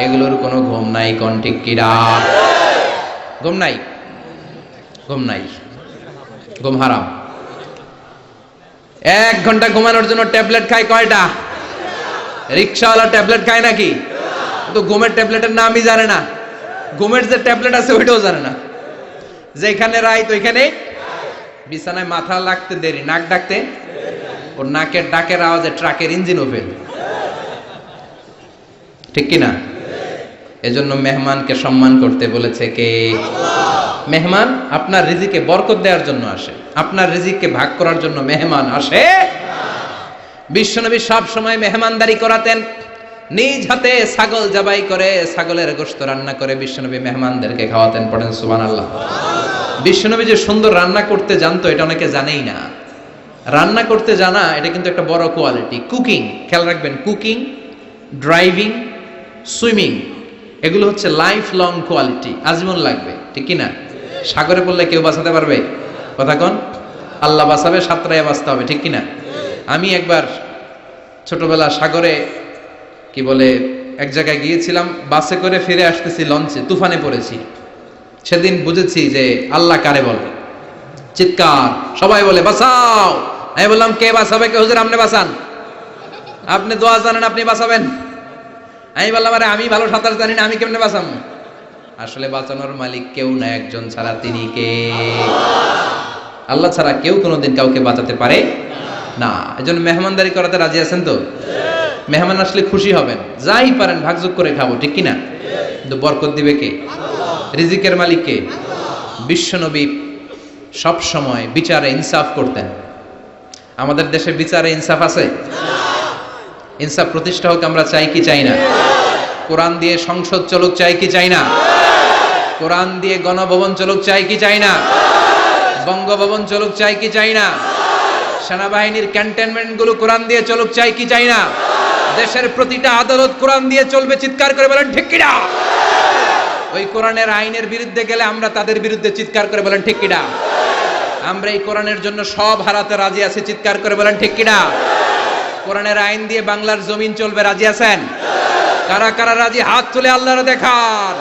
এগুলোর কোনো ঘুম নাই, কোন ঠিক কিনা? ঘুম নাই, ঘুম নাই, ঘুম হারাম। 1 ঘন্টা ঘুমানোর জন্য ট্যাবলেট খায় কয়টা? রিকশাওয়ালা ট্যাবলেট খায় নাকি? তো ঘুমের ট্যাবলেটের নামই জানে না, ঘুমের যে ট্যাবলেট আছে ওইটাও জানে না। যেখানে রাইত ওইখানে বিছানায় মাথা লাগতে দেরি, নাক ডাকতে, ওর নাকের ডাকের আওয়াজে ট্রাকের ইঞ্জিনও ফেল, ঠিক কিনা? এজন্য মেহমানকে সম্মান করতে বলেছে কে? মেহমান আপনার রিজিকে বরকত দেওয়ার জন্য আসে, আপনার রিজিককে ভাগ করার জন্য মেহমান আসে। বিশ্বনবী সব সময় মেহমানদারি করাতেন। নিজ হাতে ছাগল জবাই করে, ছাগলের গোশত রান্না করে বিশ্বনবী মেহমানদেরকে খাওয়াতেন। পড়েন সুবহানাল্লাহ। বিশ্বনবী যে সুন্দর রান্না করতে জানতো এটা অনেকে জানেই না। রান্না করতে জানা এটা কিন্তু একটা বড় কোয়ালিটি। কুকিং, খেয়াল রাখবেন, কুকিং, ড্রাইভিং, সুইমিং, এগুলো হচ্ছে লাইফ লং কোয়ালিটি, আজীবন লাগবে, ঠিক কি না? সাগরে পড়লে কেউ বাঁচাতে পারবে? কথা কোন? আল্লাহ বাঁচাবে, সাঁতরাইয়া বাঁচতে হবে, ঠিক কি না? আমি একবার ছোটবেলা সাগরে কি বলে এক জায়গায় গিয়েছিলাম, বাসে করে ফিরে আসতেছি, লঞ্চে তুফানে পড়েছি। সেদিন বুঝেছি যে আল্লাহ কারে বলে। চিৎকার, সবাই বলে বাঁচাও। আমি বললাম কে বাঁচাবে? কে? হুজুর আপনি বাঁচান, আপনি দোয়া জানেন, আপনি বাঁচাবেন। আমি বললাম আরে আমি ভালো সাঁতার জানি না, আমি কেমনে বাঁচাবো? আসলে বাঁচানোর মালিক কেউ না, একজন ছাড়া, তিনি কে? আল্লাহ ছাড়া কেউ কোনোদিন কাউকে বাঁচাতে পারে না। এজন্য মেহমানদারি করাতে রাজি আছেন তো? মেহমান আসলে খুশি হবেন, যাই পারেন ভাগযোগ করে খাবো, ঠিক কিনা? কিন্তু বরকত দিবে কে? রিজিকের মালিক কে? বিশ্বনবী সব সময় বিচারে ইনসাফ করতেন। আমাদের দেশে বিচারে ইনসাফ আছে? ইনসাফ প্রতিষ্ঠা হোক আমরা চাই কি চাই না? কোরআন দিয়ে সংসদ চলুক চাই কি চাই না? কোরআন দিয়ে গণভবন চলুক চাই কি চাই না? বঙ্গভবন চলুক চাই কি চাই না? সেনাবাহিনীর ক্যান্টনমেন্ট গুলো কোরআন দিয়ে চলুক চাই কি চাই না? দেশের প্রতিটা আদালত কোরআন দিয়ে চলবে, চিৎকার করে বলেন ঠিক কিনা? ওই কোরআনের আইনের বিরুদ্ধে গেলে আমরা তাদের বিরুদ্ধে চিৎকার করে বলেন ঠিক কিনা? আমরা এই কোরআনের জন্য সব হারাতে রাজি আছি, চিৎকার করে বলেন ঠিক কিনা? কোরআনের আইন দিয়ে বাংলার জমিন চলবে, রাজি আছেন? কারা কারা রাজি হাত তুলে আল্লাহর দেখান।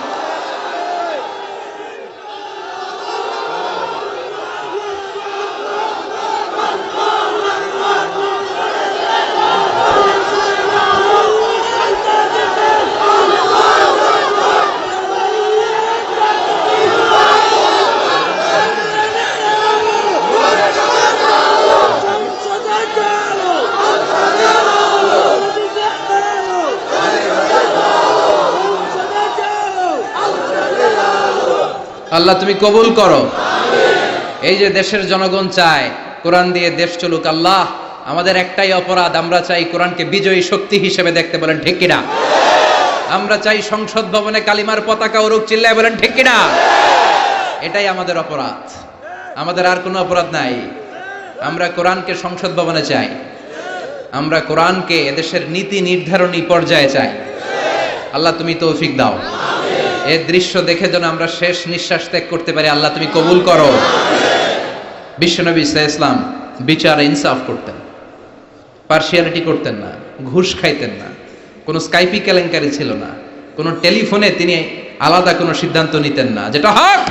আল্লাহ তুমি কবুল করো। এই যে দেশের জনগণ চায় কোরআন দিয়ে দেশ চলুক, আল্লাহ আমাদের একটাই অপরাধ, আমরা চাই কোরআনকে বিজয়ী শক্তি হিসেবে দেখতে, বলেন ঠিক কিনা? আমরা চাই সংসদ ভবনে কালিমার পতাকা উড়ুক, চিল্লায় বলেন ঠিক কিনা? এটাই আমাদের অপরাধ, আমাদের আর কোনো অপরাধ নাই। আমরা কোরআনকে সংসদ ভবনে চাই, আমরা কোরআনকে এদেশের নীতি নির্ধারণী পর্যায়ে চাই। আল্লাহ তুমি তৌফিক দাও, এই দৃশ্য দেখে যেন আমরা শেষ নিঃশ্বাস ত্যাগ করতে পারি, আল্লাহ তুমি কবুল করো। বিশ্বনবী ইসলাম বিচার ইনসাফ করতেন, পার্সিয়ালিটি করতেন না, ঘুষ খাইতেন না, কোনো স্কাইপি কেলেঙ্কারি ছিল না, কোনো টেলিফোনে তিনি আলাদা কোনো সিদ্ধান্ত নিতেন না। যেটা হক,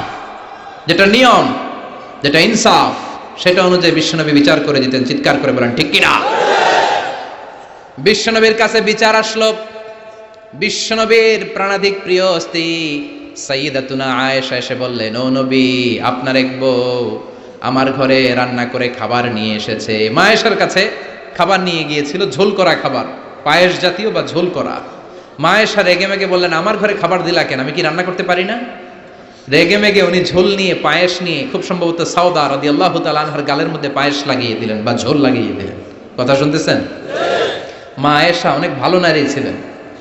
যেটা নিয়ম, যেটা ইনসাফ, সেটা অনুযায়ী বিশ্বনবী বিচার করে দিতেন, চিৎকার করে বলেন ঠিক কিনা? বিশ্বনবীর কাছে বিচার আসলো, বিশ্বনবীর প্রাণাধিক প্রিয় স্ত্রী সাইয়্যিদাতুনা আয়েশা এসে বললেন, ও নবী, আপনার এক বউ আমার ঘরে রান্না করে খাবার নিয়ে এসেছে। মা আয়েশার কাছে খাবার নিয়ে গিয়েছিল, ঝোল করা খাবার, পায়েস জাতীয় বা ঝোল করা। মা আয়েশা রেগে মেগে বললেন, আমার ঘরে খাবার দিলা কেন? আমি কি রান্না করতে পারি না? রেগে মেগে উনি ঝোল নিয়ে, পায়েস নিয়ে, খুব সম্ভবত সাউদা রাদিয়াল্লাহু তাআলা আনহার গালের মধ্যে পায়েস লাগিয়ে দিলেন বা ঝোল লাগিয়ে দিলেন। কথা শুনতেছেন? মা আয়েশা অনেক ভালো নারী ছিলেন,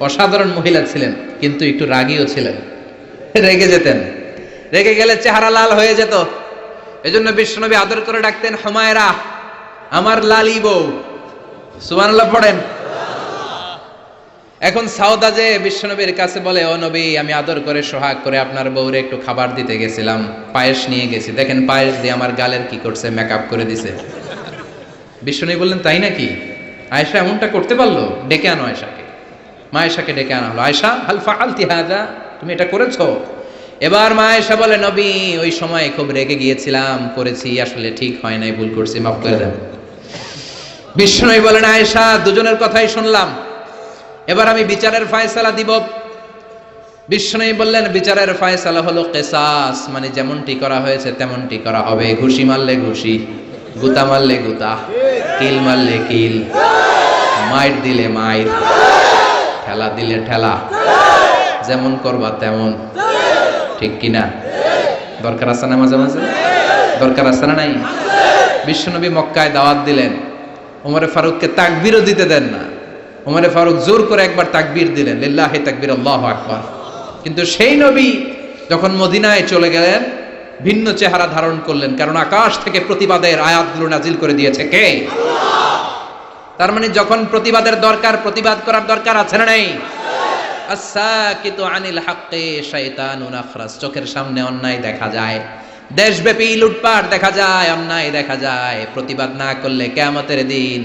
অসাধারণ মহিলা ছিলেন, কিন্তু একটু রাগীও ছিলেন, রেগে যেতেন, রেগে গেলে চেহারা লাল হয়ে যেত। এজন্য বিশ্বনবী আদর করে ডাকতেন, হুমায়রা, আমার লালি বউ। সুবহানাল্লাহ পড়েন। এখন সাউদা যে বিশ্বনবীর কাছে বলে, ও নবী, আমি আদর করে সোহাগ করে আপনার বউরে একটু খাবার দিতে গেছিলাম, পায়েস নিয়ে গেছি, দেখেন পায়েস দিয়ে আমার গালের কি করছে, মেকআপ করে দিছে। বিশ্বনবী বললেন, তাই নাকি? আয়েশা এমনটা করতে পারলো? ডেকে আনো আয়েশাকে। মা আয়েশাকে ডেকে আনা হলো। আয়েশা, হাল ফাআলতি হাযা, তুমি এটা করেছো? এবার মা আয়েশা বলে, নবী, ওই সময় খুব রেগে গিয়েছিলাম, করেছি, আসলে ঠিক হয় নাই, ভুল করছি, মাফ করে দেন। বিশ্বনবী বলেন, আয়েশা, দুজনের কথাই শুনলাম, এবার আমি বিচারের ফয়সালা দিব। বিশ্বনবী বললেন, বিচারের ফয়সালা হলো কিসাস, মানে যেমনটি করা হয়েছে তেমনটি করা হবে। ঘুষি মারলে ঘুষি, গুতা মারলে গুতা, কিল মারলে কিল, মাইর দিলে মাইর, ঠেলা দিলে ঠেলা, যেমন করবা তেমন, ঠিক কিনা? দরকার আছে না? মাঝে মাঝে দরকার আছে না? নাই? বিশ্বনবী মক্কায় দাওয়াত দিলেন, ওমরে ফারুককে তাকবীরও দিতে দেন না। ওমরে ফারুক জোর করে একবার তাকবীর দিলেন, লিল্লাহি তাকবীর, আল্লাহু আকবার। কিন্তু সেই নবী যখন মদিনায় চলে গেলেন, ভিন্ন চেহারা ধারণ করলেন, কারণ আকাশ থেকে প্রতিবাদের আয়াতগুলো নাজিল করে দিয়েছে কে? আল্লাহ। তার মানে যখন প্রতিবাদের দরকার, প্রতিবাদ করার দরকার আছে না নাই? আস-সাকিতু আনিল হাক্কি শাইতানুন আখরাস। চোখের সামনে অন্যায় দেখা যায়, দেশব্যাপী লুটপাট দেখা যায়, অন্যায় দেখা যায়, প্রতিবাদ না করলে কিয়ামতের দিন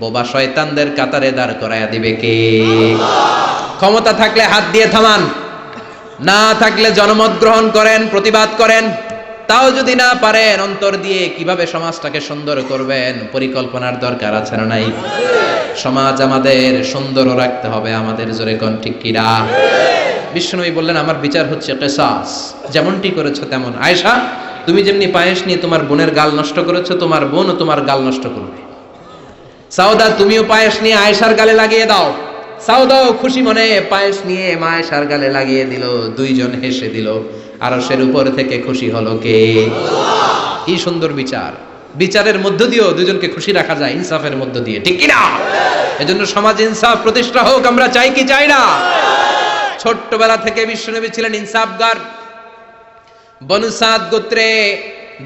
বোবা শয়তানদের কাতারে দাঁড় করায়া দিবে কে? ক্ষমতা থাকলে হাত দিয়ে থামান, না থাকলে জনমত গ্রহণ করেন, প্রতিবাদ করেন। তাও যদি না পারেন, অন্তর দিয়ে কিভাবে সমাজটাকে সুন্দর করবেন পরিকল্পনার দরকার আছে না নাই? সমাজ আমাদের সুন্দরও রাখতে হবে আমাদের, জোরে কোন ঠিক কিনা? বিশ্বনবী বললেন আমার বিচার হচ্ছে কিসাস, যেমনটি করেছো তেমন। আয়েশা, তুমি যেমনি পায়েস নিয়ে তোমার বোনের গাল নষ্ট করেছো, তোমার বোনও তোমার গাল নষ্ট করবে। সাউদা, তুমিও পায়েস নিয়ে আয়েশার গালে লাগিয়ে দাও। সাউদাও খুশি মনে পায়েস নিয়ে মা আয়েশার গালে লাগিয়ে দিল, দুইজন হেসে দিল। আরশের উপর থেকে খুশি হলো কে? কি সুন্দর বিচার! বিচারের মধ্য দিয়েও দুজনকে খুশি রাখা যায়, ইনসাফের মধ্য দিয়ে, ঠিক কিনা? এজন্য সমাজে ইনসাফ প্রতিষ্ঠা হোক, আমরা চাই কি চাই না? ছোট্টবেলা থেকে বিশ্বনবী ছিলেন ইনসাফগার। বনু সাদ গোত্রে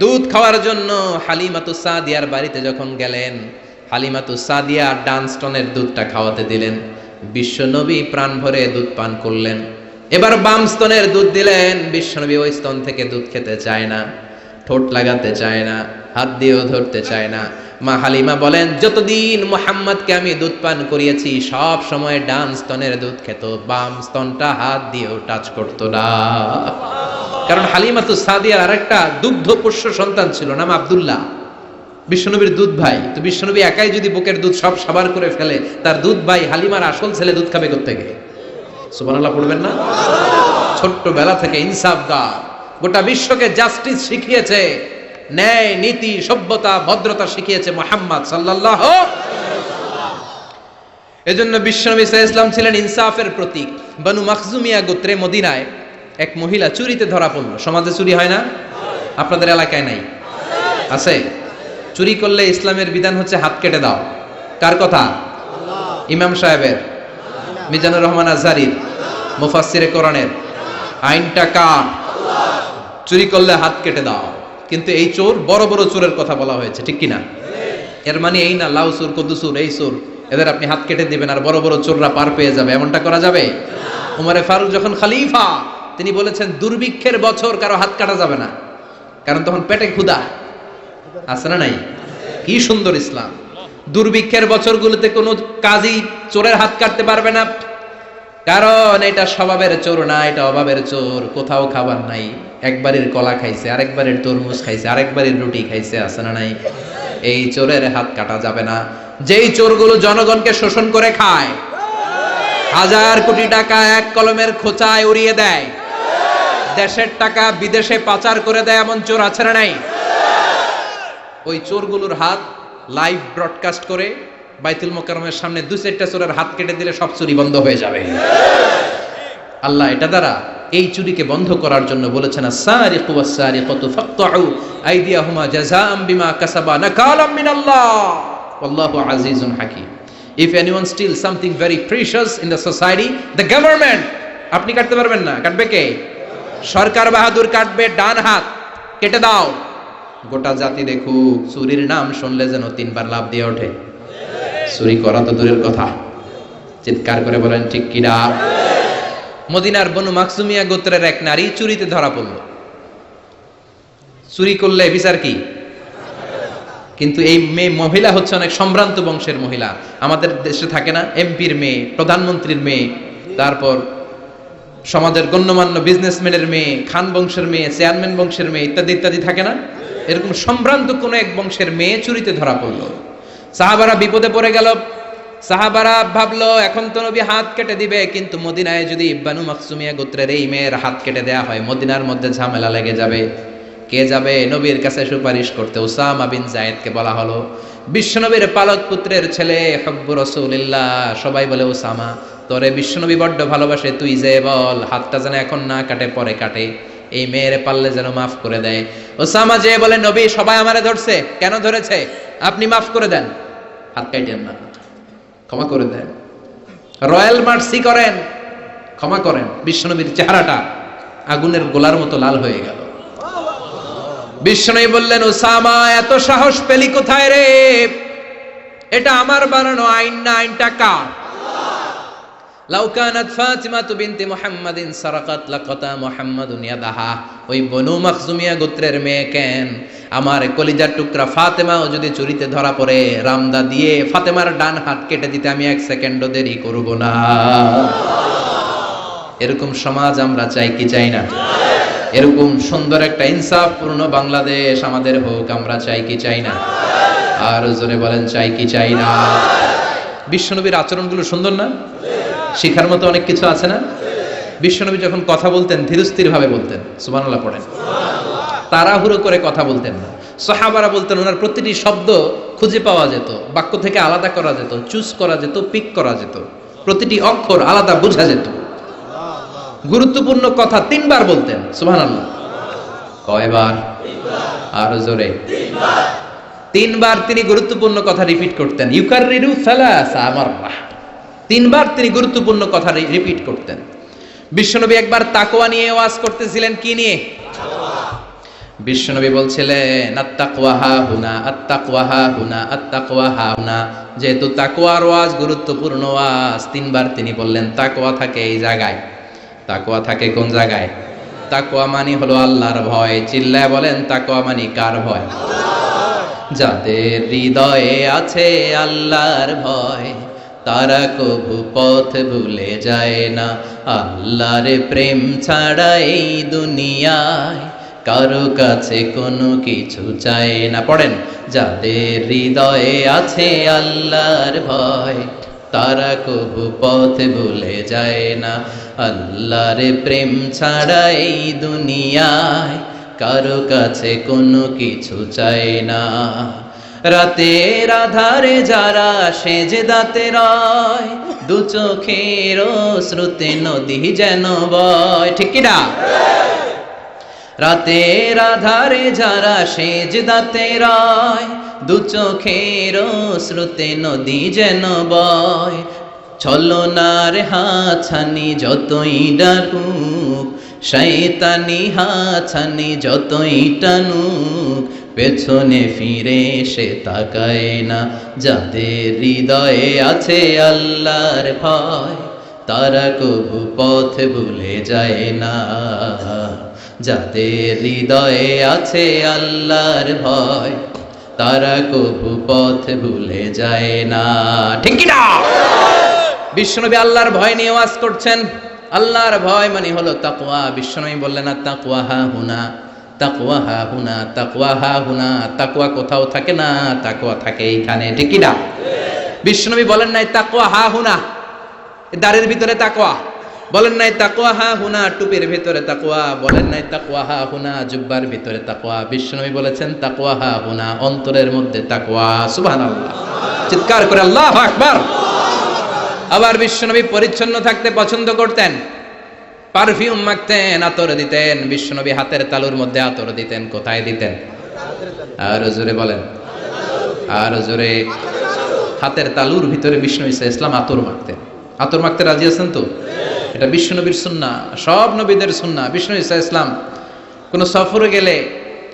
দুধ খাওয়ার জন্য হালিমাতুস সাদিয়ার বাড়িতে যখন গেলেন, হালিমাতুস সাদিয়া ডানস্টনের দুধটা খাওয়াতে দিলেন। বিশ্বনবী প্রাণ ভরে দুধ পান করলেন। এবার বাম স্তনের দুধ দিলেন। বিশ্বনবী ওই স্তন থেকে দুধ খেতে চায় না, ঠোঁট লাগাতে চায় না, হাত দিয়েও ধরতে চায় না। মা হালিমা বলেন, যতদিন মুহাম্মদকে আমি দুধ পান করিয়েছি সব সময় ডান স্তনের দুধ খেত, বাম স্তনটা হাত দিয়েও টাচ করতো না। কারণ হালিমাতুস সাদিয়ার আরেকটা দুগ্ধ পোষ্য সন্তান ছিল, নাম আব্দুল্লাহ, বিশ্বনবীর দুধ ভাই। তো বিশ্বনবী একাই যদি বুকের দুধ সব সাবার করে ফেলে, তার দুধ ভাই হালিমার আসল ছেলে দুধ খাবে কোত্থেকে? সুবহানাল্লাহ পড়বেন না? ছোট্টবেলা থেকে ইনসাফগার, গোটা বিশ্বকে জাস্টিস শিখিয়েছে, ন্যায় নীতি সভ্যতা ভদ্রতা শিখিয়েছে মুহাম্মদ সাল্লাল্লাহু। এজন্য বিশ্বনবী সাল্লাল্লাহু আলাইহি ওয়াসাল্লাম ছিলেন ইনসাফের প্রতীক। বনু মাখজুমিয়া গোত্রে মদিনায় এক মহিলা চুরিতে ধরা পড়ল। সমাজে চুরি হয় না? আপনাদের এলাকায় নাই? আছে? চুরি করলে ইসলামের বিধান হচ্ছে হাত কেটে দাও। কার কথা? ইমাম সাহেবের, মিজানুর রহমান আজহারির, মুফাসসিরে কোরআনের। আইনটা কার? চুরি করলে হাত কেটে দাও। কিন্তু এই চোর, বড় বড় চোরের কথা বলা হয়েছে, ঠিক কিনা? এর মানে এই না লাউ চোর, কদু চোর, এই চোর, এদের আপনি হাত কেটে দিবেন আর বড় বড় চোররা পার পেয়ে যাবে, এমনটা করা যাবে? উমরে ফারুক যখন খলিফা, তিনি বলেছেন দুর্ভিক্ষের বছর কারো হাত কাটা যাবে না, কারণ তখন পেটে ক্ষুধা আছে না নাই? কি সুন্দর ইসলাম! দুর্ভিক্ষের বছরগুলোতে কোনো কাজী চোরের হাত কাটতে পারবে না, কারণ এটা স্বভাবের চোর না, এটা অভাবের চোর। কোথাও খাবার নাই, একবারের কলা খাইছে, আরেকবারের তরমুজ খাইছে, আরেকবারের রুটি খাইছে, আছে না নাই? এই চোরের হাত কাটা যাবে না। যেই চোরগুলো জনগণকে শোষণ করে খায়, হাজার কোটি টাকা এক কলমের খোঁচায় উড়িয়ে দেয়, দেশের টাকা বিদেশে পাচার করে দেয়, এমন চোর আছে না নাই? ওই চোরগুলোর হাত লাইভ ব্রডকাস্ট করে বাইতুল মোকাররমের সামনে 2-4টা চোরের হাত কেটে দিলে সব চুরি বন্ধ হয়ে যাবে। আল্লাহ এটা দ্বারা এই চুরিকে বন্ধ করার জন্য বলেছেন, আস-সারিকু ওয়াস-সারিকাতু ফাকতাউ আইদিয়াহুমা জাযাআম বিমা কাসাবা নাকালাম মিনাল্লাহ ওয়াল্লাহু আজিজুন হাকীম। If anyone steals something very precious in the society, the government, আপনি কাটতে পারবেন না, কাটবে কে? সরকার বাহাদুর কাটবে, ডান হাত কেটে দাও। গোটা জাতি দেখুক, চুরির নাম শুনলে যেন 3 বার লাফ দিয়ে ওঠে। চুরি করা তো দূরের কথা, চিৎকার করে বলেন ঠিক কিনা? মদিনার বনু মাখজুমিয়া গোত্রের এক নারী চুরিতে ধরা পড়ল। চুরি করলে বিচার কি? কিন্তু এই মেয়ে মহিলা হচ্ছে অনেক সম্ভ্রান্ত বংশের মহিলা। আমাদের দেশে থাকে না, এমপির মেয়ে, প্রধানমন্ত্রীর মেয়ে, তারপর সমাজের গণ্যমান্য বিজনেসম্যানের মেয়ে, খান বংশের মেয়ে, চেয়ারম্যান বংশের মেয়ে, ইত্যাদি ইত্যাদি থাকে না? এরকম সম্ভ্রান্ত কোন এক বংশের মেয়ে চুরিতে ধরা পড়ল। সাহাবারা বিপদে পড়ে গেল। সাহাবারা ভাবলো এখন তো নবী হাত কেটে দিবে, কিন্তু মদিনায় যদি বনু মাখজুমিয়া গোত্রের এই মেয়ের হাত কেটে দেয়া হয়, মদিনার মধ্যে ঝামেলা লেগে যাবে। কে যাবে নবীর কাছে সুপারিশ করতে? উসামা বিন যায়েদকে বলা হলো। বিশ্বনবীর পালক পুত্রের ছেলে, হব্বু রাসূলিল্লাহ। সবাই বলে উসামা, তোরে বিশ্বনবী বড্ড ভালোবাসে, তুই যে বল হাতটা যেন এখন না কাটে, পরে কাটে, এই মেয়ের পারলে যেন মাফ করে দেয়। ওসামা যে বলে, নবী সবাই আমারে ধরছে, কেন ধরেছে? আপনি মাফ করে দেন, হাত কাটেন না, ক্ষমা করে দেন, রয়্যাল মার্সি করেন, ক্ষমা করেন। বিশ্বনবীর চেহারাটা আগুনের গোলার মতো লাল হয়ে গেল। বিশ্বনবী বললেন, ওসামা এত সাহস পেলি কোথায় রে? এটা আমার বানানো আইন না, আইনটা কার? লাউ কানাত ফাতিমাতু বিনতি মুহাম্মাদিন সারাকাত লাকাতা মুহাম্মাদুন ইয়াদাহা। ওই বনু মাখজুমিয়া গোত্রের মেয়ে কেন, আমার কলিজার টুকরা ফাতেমাও যদি চুরিতে ধরা পড়ে, রামদা দিয়ে ফাতেমার ডান হাত কেটে দিতে আমি 1 সেকেন্ডও দেরি করব না। এরকম সমাজ আমরা চাই কি চাই না? এরকম সুন্দর একটা ইনসাফপূর্ণ বাংলাদেশ আমাদের হোক, আমরা চাই কি চাই না? আর জোরে বলেন, চাই কি চাই না? বিশ্বনবীর আচরণগুলো সুন্দর না? শিখার মতো অনেক কিছু আছে না? বিশ্বনবী যখন কথা বলতেন ধীরস্থির ভাবে বলতেন, সুবহানাল্লাহ পড়েন। তাড়াহুড়ো করে কথা বলতেন না। সাহাবারা বলতেন ওনার প্রতিটি শব্দ খুঁজে পাওয়া যেত, বাক্য থেকে আলাদা করা যেত, চুজ করা যেত, পিক করা যেত, প্রতিটি অক্ষর আলাদা বোঝা যেত। গুরুত্বপূর্ণ কথা 3 বার বলতেন, সুবহানাল্লাহ। কয়বার? আর জোরে। 3 বার তিনি গুরুত্বপূর্ণ কথা রিপিট করতেন। ইউকাররিরু সালাসা মাররা। 3 বার তিনি গুরুত্বপূর্ণ কথা রিপিট করতেন। বিশ্বনবী একবার তাকওয়া নিয়ে ওয়াজ করতেছিলেন। কি নিয়ে? বিশ্বনবী বলছিলেন আত্তাকওয়া হাহুনা, আত্তাকওয়া হাহুনা, আত্তাকওয়া হাহুনা। যেহেতু তাকওয়ার ওয়াজ গুরুত্বপূর্ণ ওয়াজ, 3 বার তিনি বললেন তাকওয়া থাকে এই জায়গায়। তাকওয়া থাকে কোন জায়গায়? তাকওয়া মানে হলো আল্লাহর ভয়। চিল্লায় বলেন, তাকওয়া মানে কার ভয়? যাদের হৃদয়ে আছে আল্লাহর ভয়, তারা কবু পথ ভুলে যায় না। আল্লাহর প্রেম ছাড়া এই দুনিয়ায় কারো কাছে কোনো কিছু চায় না। পড়েন, যাদের হৃদয়ে আছে আল্লাহর ভয়, তারা কবু পথ ভুলে যায় না। আল্লাহর প্রেম ছাড়া এই দুনিয়ায় কারো কাছে কোনো কিছু চায় না। রাতের আধারে যারা সেজদাতে রয়, দু চোখের স্রোতে নদী যেন বয়। ঠিক কি না? রাতের আধারে যারা সেজদাতে রয়, দু চোখের স্রোতে নদী যেন বয়। ছলনার হাছানি যতই ডাকুক, শয়তানি হাছানি যতই টানুক, পেছনে ফিরে সে তাকায় না। যাদের হৃদয়ে আছে আল্লাহর ভয়, তারা কবু পথ ভুলে যায় না। যাদের হৃদয়ে আছে আল্লাহর ভয়, তারা কবু পথ ভুলে যায় না। ঠিক কি না? বিশ্বনবী আল্লাহর ভয় নিয়ে ওয়াজ করছেন। আল্লাহর ভয় মানে হলো তাকওয়া। বিশ্বনবী বললেন তাকওয়া হাহুনা, তাকওয়া হাহুনা, তাকওয়া হাহুনা। তাকওয়া কোথাও থাকে না, তাকওয়া থাকে এইখানে। ঠিক কি না? বিশ্বনবী বলেন নাই তাকওয়া হাহুনা দাড়ির ভিতরে তাকওয়া, বলেন নাই তাকওয়া হাহুনা টুপির ভিতরে তাকওয়া, বলেন নাই তাকওয়া হাহুনা জুব্বার ভিতরে তাকওয়া। বিশ্বনবী বলেছেন তাকওয়া হাহুনা, অন্তরের মধ্যে তাকওয়া। সুবহানাল্লাহ, চিৎকার করে আল্লাহু আকবার। আবার বিশ্বনবী পরিচ্ছন্ন থাকতে পছন্দ করতেন। পারফিউম মাখতেন, আতর দিতেন। বিশ্বনবী হাতের তালুর মধ্যে আতর দিতেন। কোথায় দিতেন? আর জোরে বলেন, আর জোরে। হাতের তালুর ভিতরে বিশ্বনবী ইসলাম আতর মাখতেন। আতর মাখতে রাজি আছেন তো? এটা বিশ্বনবীর সুন্নাহ, সব নবীদের সুন্নাহ। বিশ্বনবী ইসলাম কোন সফরে গেলে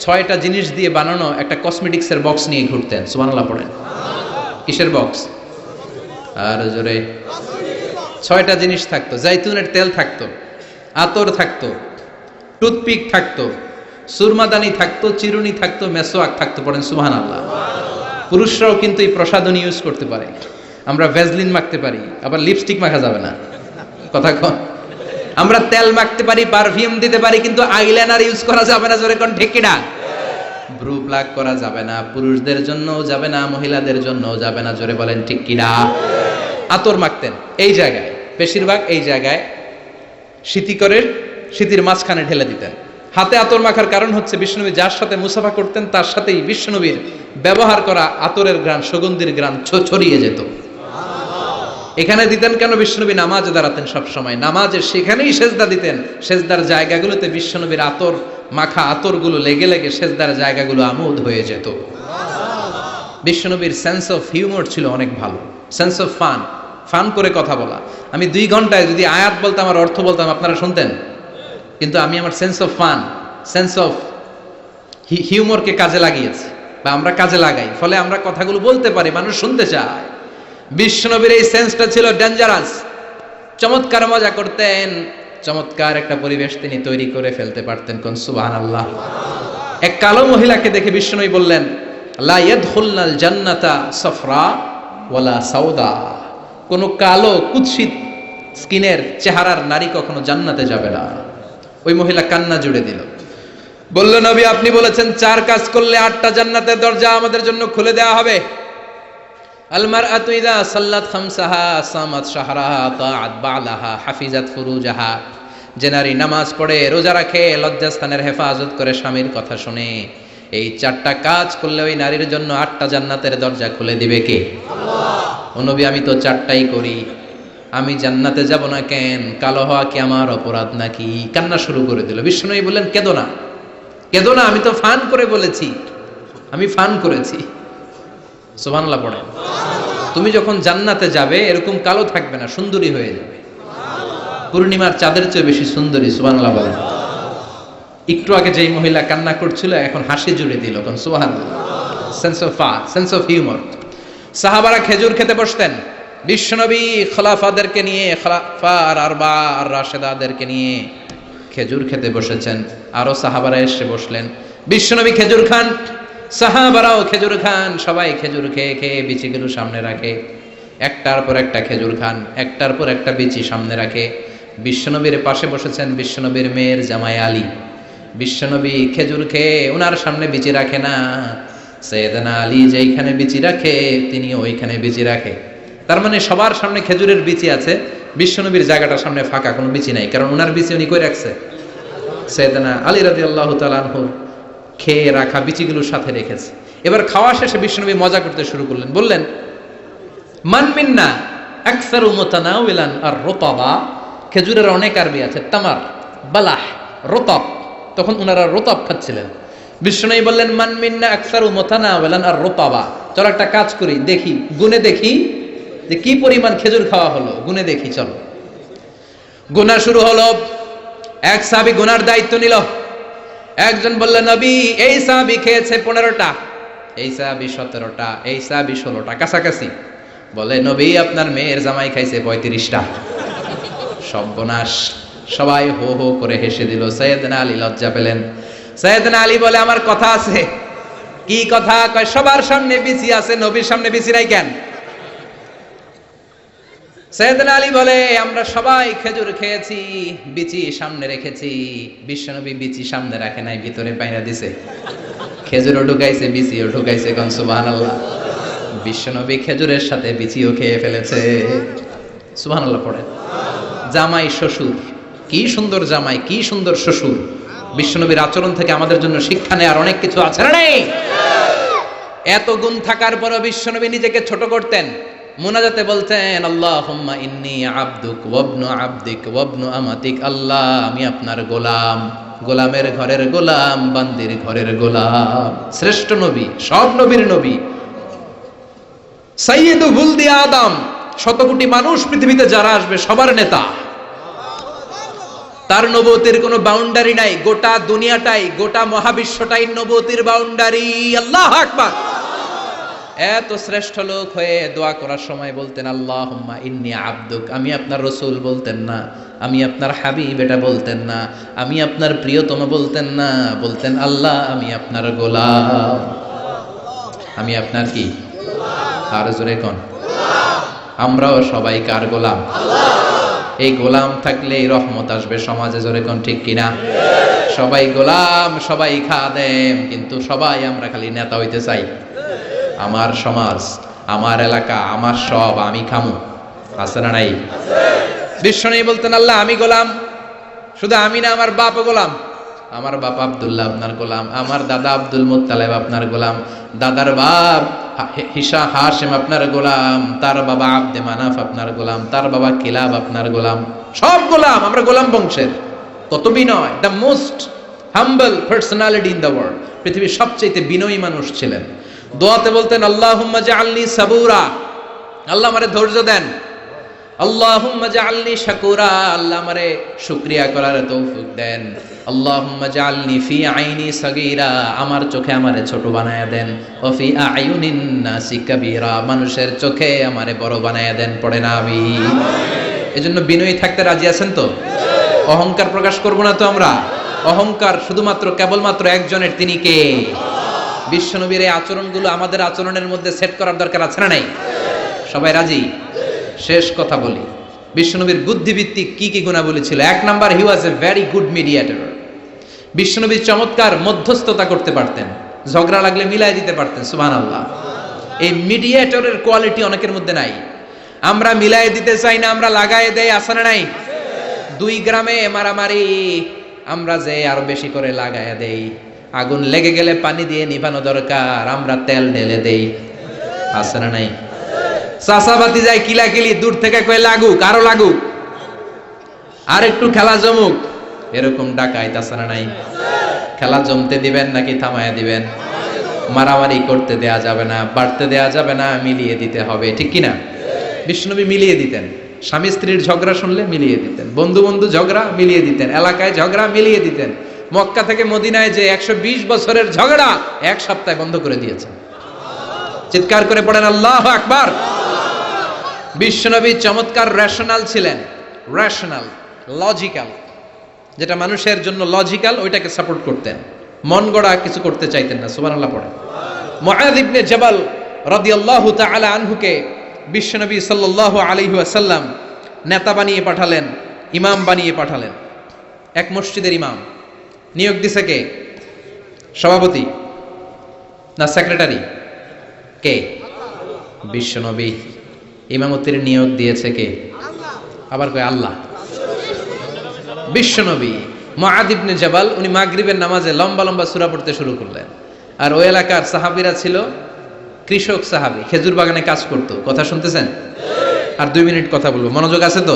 6টা জিনিস দিয়ে বানানো একটা কসমেটিক্সের বক্স নিয়ে ঘুরতেন। সুবহানাল্লাহ পড়েন। কিসের বক্স? আর জোরে। 6টা জিনিস থাকতো। জাইতুনের তেল থাকতো, আতর থাকতো, টুথপিক থাকতো, সুরমাদানি থাকতো, চিরুনি থাকতো, মেসোয়াক থাকতো। পড়েন সুবহানাল্লাহ। পুরুষরাও কিন্তু এই প্রসাধনী ইউজ করতে পারে। আমরা ভ্যাজলিন মাখতে পারি, আবার লিপস্টিক মাখা যাবে না। কথা কন। আমরা তেল মাখতে পারি, পারফিউম দিতে পারি, কিন্তু আইলাইনার ইউজ করা যাবে না। জোরে কোন, ঠিক কি না? ব্রু প্লাগ করা যাবে না, পুরুষদের জন্যও যাবে না, মহিলাদের জন্যও যাবে না। জোরে বলেন ঠিক কি না? আতর মাখতেন এই জায়গায়, বেশিরভাগ এই জায়গায় শীতিকরের শীতির মাঝখানে ঢেলে দিতেন। হাতে আতর মাখার কারণ হচ্ছে বিশ্বনবী যার সাথে মুসাফা করতেন তার সাথেই বিশ্বনবীর ব্যবহার করা আতরের ঘ্রাণ, সুগন্ধির ঘ্রাণ ছড়িয়ে যেত। এখানে দিতেন কেন? বিশ্বনবী নামাজে দাঁড়াতেন সব সময়, নামাজে সেখানেই সেজদা দিতেন। সেজদার জায়গাগুলোতে বিশ্বনবীর আতর মাখা আতরগুলো লেগে লেগে সেজদার জায়গাগুলো আমোদ হয়ে যেত। বিশ্বনবীর সেন্স অফ হিউমার ছিল অনেক ভালো, সেন্স অফ ফান, ফান করে কথা বলা। আমি 2 ঘন্টায় যদি আয়াত বলতাম আর অর্থ বলতাম আপনারা শুনতেন, কিন্তু আমি আমার sense of fun, sense of হিউমারকে কাজে লাগিয়েছি, বা আমরা কাজে লাগাই, ফলে আমরা কথাগুলো বলতে পারি, মানুষ শুনতে চায়। বিশ্বনবীর এই সেন্সটা ছিল ডেঞ্জারাস। চমৎকার মজা করতেন, চমৎকার একটা পরিবেশ তিনি তৈরি করে ফেলতে পারতেন। কোন সুবহানাল্লাহ। এক কালো মহিলাকে দেখে বিষ্ণুই বললেন, লা ইয়াদখুলনাল জান্নাতা সাফরা ওয়ালা সাউদা, কোন কালো কুৎসিত স্কিনের চেহারার নারী কখনো জান্নাতে যাবে না। ওই মহিলা কান্না জুড়ে দিল, বলল, নবী আপনি বলেছেন 4 কাজ করলে 8টা জান্নাতের দরজা আমাদের জন্য খুলে দেওয়া হবে। আল মারআতু ইযা সাল্লাত খামসাহা সামাত শাহরাহা তাআত বালাহা হাফিজাত ফুরুজাহা, যে নারী নামাজ পড়ে, রোজা রাখে, লজ্জাস্থানের হেফাজত করে, স্বামীর কথা শুনে, এই 4টা কাজ করলে ওই নারীর জন্য 8টা জান্নাতের দরজা খুলে দিবে কে? আল্লাহ। ও নবী আমি তো 4টাই করি, আমি জান্নাতে যাব না কেন? কালো হওয়া কি আমার অপরাধ নাকি? কান্না শুরু করে দিল। বিষ্ণুই বললেন, কেঁদো না, কেঁদো না, আমি তো ফান করে বলেছি, আমি ফান করেছি। সুবহানাল্লাহ পড়েন। তুমি যখন জান্নাতে যাবে এরকম কালো থাকবে না, সুন্দরী হয়ে যাবে, পূর্ণিমার চাঁদের চেয়ে বেশি সুন্দরী। সুবহানাল্লাহ বলেন। একটু আগে যেই মহিলা কান্না করছিল এখন হাসি জুড়ে দিল। কোন সুবহানাল্লাহ। Sense of humour. সাহাবারা খেজুর খেতে বসতেন, বিশ্বনবী খলাফাদেরকে নিয়ে, খলাফা আর আরবা আর রাশেদাদেরকে নিয়ে খেজুর খেতে বসেছেন। আরো সাহাবারা এসে বসলেন, বিশ্বনবী খেজুর খান, সাহাবারাও খেজুর খান। সবাই খেজুর খেয়ে খেয়ে বিচিগুলো সামনে রাখে, একটার পর একটা খেজুর খান, একটার পর একটা বিচি সামনে রাখে। বিশ্বনবীর পাশে বসেছেন বিশ্বনবীর মেয়ের জামাই আলী। বিশ্বনবী খেজুর খেয়ে ওনার সামনে বিচি রাখে না, সাইয়েদনা আলী যেইখানে বিচি রাখে তিনি ওইখানে বিচি রাখে। তার মানে সবার সামনে খেজুরের বিচি আছে, বিশ্বনবীর জায়গাটার সামনে ফাঁকা, কোনো বিচি নাই, কারণ ওনার বিচি উনি কই রাখছে? সাইয়েদনা আলী রাদিয়াল্লাহু তাআলা আনহু খেয়ে রাখা বিচিগুলোর সাথে রেখেছে। এবার খাওয়া শেষে বিশ্বনবী মজা করতে শুরু করলেন, বললেন, মান মিন্না আকসারু মুতানাওয়ালান আর রুতাবা। খেজুরের অনেক আরবি আছে, তামার, বালাহ, রতাব। তখন ওনারা রতাব খাচ্ছিলেন। বিষ্ণুই বললেন, মান মিন্না আকসারু মুতানাওয়ালান আর রতাবা। চলো একটা কাজ করি, দেখি, গুনে দেখি যে কি পরিমাণ খেজুর খাওয়া হলো, গুনে দেখি। চলো গুনা শুরু হলো। এক সাহাবী গুনার দায়িত্ব নিল। একজন বললেন, নবী এই সাহাবী খেয়েছে 15টা, এই সাহাবী 17টা, এই সাহাবী 16টা, কাছাকাছি। বলে, নবী আপনার মেয়ের জামাই খাইছে 35টা। সর্বনাশ। সবাই হো হো করে হেসে দিল। সাইয়েদনা আলী লজ্জা পেলেন। সাইয়েদনা আলী বলে, আমার কথা আছে। কি কথা? কয়, সবার সামনে বিচি আছে, নবীর সামনে বিচি নাই কেন? সাইয়েদনা আলী বলে, আমরা সবাই খেজুর খেয়েছি, বিচি সামনে রেখেছি, বিশ্বনবী বিচি সামনে রাখে নাই, ভিতরে বাইরা দিছে। খেজুরও ঢুকাইছে, বিচিও ঢুকাইছে। কোন সুবহানাল্লাহ। বিশ্বনবী খেজুরের সাথে বিচিও খেয়ে ফেলেছে। সুবহানাল্লাহ পড়েন। জামাই শ্বশুর, কি সুন্দর জামাই, কি সুন্দর শ্বশুর। বিশ্বনবীর আচরণ থেকে আমাদের জন্য শিক্ষা নেওয়ার অনেক কিছু আছে না নেই? এত গুণ থাকার পরও বিশ্বনবী নিজেকে ছোট করতেন। মুনাজাতে বলতেন, আল্লাহুম্মা ইন্নী আবদুক ওয়াবনু আবদিক ওয়াবনু আমাতিক। আল্লাহ আমি আপনার গোলাম, গোলামের ঘরের গোলাম, বান্দির ঘরের গোলাম। শ্রেষ্ঠ নবী, সব নবীর নবী, সাইয়্যিদু বুলদি আদম, শত কোটি মানুষ পৃথিবীতে যারা আসবে সবার নেতা। তার নবুয়তের কোনো বাউন্ডারি নাই, গোটা দুনিয়াটাই, গোটা মহাবিশ্বটাই নবুয়তের বাউন্ডারি। আল্লাহু আকবার। এত শ্রেষ্ঠ লোক হয়ে দোয়া করার সময় বলতেন, আল্লাহুম্মা ইন্নী আবদুক। আমি আপনার রসুল বলতেন না, আমি আপনার হাবিব এটা বলতেন না, আমি আপনার প্রিয়তম বলতেন না, বলতেন আল্লাহ আমি আপনার গোলাম। আমি আপনার কি? আর জোরে কোন? আমরাও সবাই কার গোলাম? এই গোলাম থাকলে এই রহমত আসবে সমাজে। জোরে কোন ঠিক কিনা? সবাই গোলাম, সবাই খাদেম, কিন্তু সবাই আমরা খালি নেতা হইতে চাই। আমার সমাজ, আমার এলাকা, আমার সব আমি খামু, আছে না নাই? বিশ্বনবী বলতেন, আল্লাহ আমি গোলাম, শুধু আমি না, আমার বাপও গোলাম। আমার বাপ আব্দুল্লাহ আপনার গোলাম, আমার দাদা আব্দুল মুত্তালিব আপনার গোলাম, দাদার বাপ হাশিম আপনার গোলাম, তার বাবা আব্দে মানাফ আপনার গোলাম, তার বাবা কিলাব আপনার গোলাম। সব গোলাম, আমরা গোলাম বংশের। কত বিনয়! The most humble personality in the world. পৃথিবীর সবচেয়ে বিনয়ী মানুষ ছিলেন। দোয়াতে বলতেন, আল্লাহুম্মা জাআলনি সাবুরা, আল্লাহ আমারে ধৈর্য দেন। আল্লাহুম্মা জাআলনি শাকুরা, আল্লাহ আমারে শুকরিয়া করার তৌফিক দেন। আল্লাহুম্মা জাআলনি ফি আইনি সাগীরা, আমার চোখে আমারে ছোট বানায়া দেন। ওয়া ফি আয়ুনিন নাসি কাবীরা, মানুষের চোখে আমারে বড় বানায়া দেন। পড়েন আমিন। এজন্য বিনয়ী থাকতে রাজি আছেন তো? অহংকার প্রকাশ করব না তো আমরা? অহংকার শুধুমাত্র কেবলমাত্র একজনের, তিনি কে? বিশ্বনবীর এই আচরণগুলো আমাদের আচরণের মধ্যে সেট করার দরকার আছে না নাই? সবাই রাজি? শেষ কথা বলি, বিশ্বনবীর বুদ্ধিভিত্তিক কি কি গুণাবলী ছিল। 1 number, he was a very good mediator. বিশ্বনবী চমৎকার মধ্যস্থতা করতে পারতেন, ঝগড়া লাগলে মিলাই দিতে পারতেন। সুবহানাল্লাহ। এই মিডিয়েটরের কোয়ালিটি অনেকের মধ্যে নাই। আমরা মিলাই দিতে চাই না, আমরা লাগাই দেই, আছে না নাই? 2 গ্রামে মারামারি, আমরা যে আরো বেশি করে লাগায় দেই। আগুন লেগে গেলে পানি দিয়ে নিভানো দরকার, আমরা তেল ঢেলে দেই, আছে না নাই? চাষাবাতি যায় কিলাকিলি, দূর থেকে কয়ে লাগুক, আরো লাগুক, আর একটু খেলা জমুক, এরকম ডাকাইত, আছে না নাই? খেলা জমতে দিবেন নাকি থামায়া দিবেন? মারামারি করতে দেয়া যাবে না, বাড়তে দেয়া যাবে না, মিলিয়ে দিতে হবে, ঠিক কিনা? বিশ্বনবী মিলিয়ে দিতেন। স্বামী স্ত্রীর ঝগড়া শুনলে মিলিয়ে দিতেন, বন্ধু বন্ধু ঝগড়া মিলিয়ে দিতেন, এলাকায় ঝগড়া মিলিয়ে দিতেন। মক্কা থেকে মদিনায় যে 120 বছরের ঝগড়া 1 সপ্তাহে বন্ধ করে দিয়েছেন। চিৎকার করে পড়েন আল্লাহু আকবার। বিশ্বনবী চমৎকার রেশনাল ছিলেন, রেশনাল, লজিক্যাল। যেটা মানুষের জন্য লজিক্যাল ওইটাকে সাপোর্ট করতেন, মন গড়া কিছু করতে চাইতেন না। সুবহানাল্লাহ পড়েন। মুআয ইবনে জাবাল রাদিয়াল্লাহু তাআলা আনহুকে বিশ্বনবী সাল্লাল্লাহু আলাইহি ওয়াসাল্লাম নেতা বানিয়ে পাঠালেন, ইমাম বানিয়ে পাঠালেন। এক মসজিদের ইমাম। নিয়োগ দিছে কে? সভাপতি না সেক্রেটারি? কে? বিশ্বনবী। ইমামতির নিয়োগ দিয়েছে কে? আবার কয় আল্লাহ। বিশ্বনবী। মুআয ইবনে জাবাল উনি মাগরিবের নামাজে লম্বা লম্বা সূরা পড়তে শুরু করলেন। আর ওই এলাকার সাহাবীরা ছিল কৃষক সাহাবী, খেজুর বাগানে কাজ করত। কথা শুনতেছেন? আর 2 মিনিট কথা বলবো, মনোযোগ আছে তো?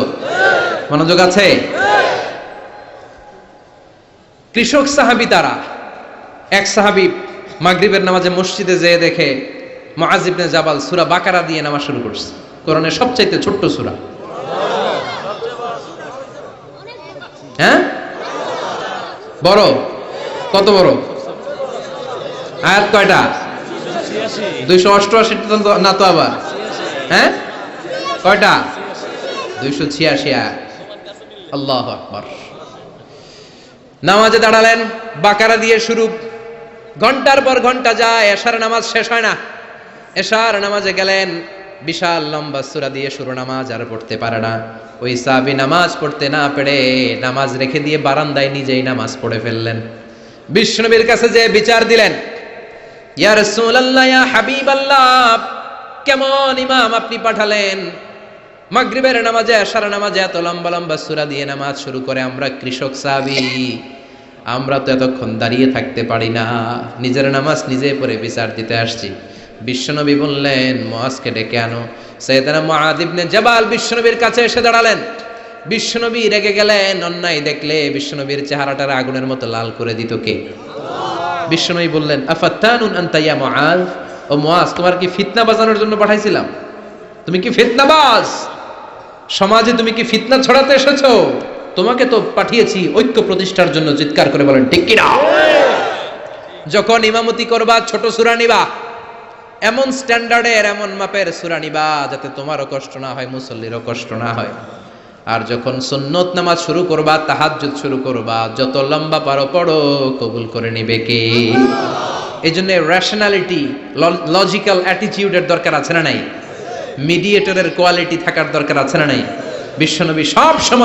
মনোযোগ আছে? কৃষক সাহাবী তারা। এক সাহাবী মাগরিবের নামাজে মসজিদে যেয়ে দেখে মুআয ইবনে জাবাল সূরা বাকারা দিয়ে নামাজ শুরু করছে। কোরআনের সবচাইতে ছোট্ট সূরা। হ্যাঁ, বড়? কত বড়? আয়াত কয়টা? 288 না তো আবার? হ্যাঁ, কয়টা? 286 আয়াত। আল্লাহু আকবার। নামাজে দাঁড়ালেন, বাকারা দিয়ে শুরু। ঘন্টার পর ঘন্টা যায়, এশার নামাজ শেষ হয় না। এশার নামাজে গেলেন, বিশাল লম্বা সূরা দিয়ে শুরু, নামাজ আর পড়তে পারে না। ওই সাহাবী নামাজ পড়তে না পেরে নামাজ রেখে দিয়ে বারান্দায় নিজেই নামাজ পড়ে ফেললেন। বিশ্বনবীর কাছে যে বিচার দিলেন, ইয়া রাসূলুল্লাহ, ইয়া হাবিবাল্লাহ, কেমন ইমাম আপনি পাঠালেন? মাগরিবের নামাজে, এশার নামাজে এত লম্বা লম্বা সূরা দিয়ে নামাজ শুরু করে। আমরা কৃষক সাহাবী, আমরা তো এতক্ষণ দাঁড়িয়ে থাকতে পারি না, নিজের নামাজ নিজে পড়ে বিচার দিতে আসছি। বিশ্বনবী বললেন, মুআজকে ডেকে আনো। সাইয়েদনা মুআয ইবনে জাবাল বিশ্বনবীর কাছে এসে দাঁড়ালেন। বিশ্বনবী রেগে গেলেন, অন্যায় দেখলে বিশ্বনবীর চেহারাটার আগুনের মতো লাল করে দিত কে? বিশ্বনবী বললেন, আফাত্তানুন আনতা ইয়া মুআয, ও মুআয, তোমার কি ফিতনা বাজানোর জন্য পাঠাইছিলাম? তুমি কি ফিতনাবাজ? সমাজে তুমি কি ফিতনা ছড়াতে এসেছো? তোমাকে তো পাঠিয়েছি ঐক্য প্রতিষ্ঠার জন্য। চিৎকার করে বলেন ঠিক কিনা? যখন ইমামতি করবা ছোট সূরা নিবা, এমন স্ট্যান্ডার্ডের, এমন মাপের সূরা নিবা যাতে তোমারও কষ্ট না হয়, মুসল্লিরও কষ্ট না হয়। আর যখন সুন্নত নামাজ শুরু করবা, তাহাজ্জুদ শুরু করবা, যত লম্বা পারো পড়ো, কবুল করে নিবে কে? এই জন্য রেশনালিটি, লজিক্যাল অ্যাটিটিউডের দরকার আছে না নাই? মিডিয়েটরের কোয়ালিটি থাকার দরকার আছে না নাই? বিশ্বনবী সব সময়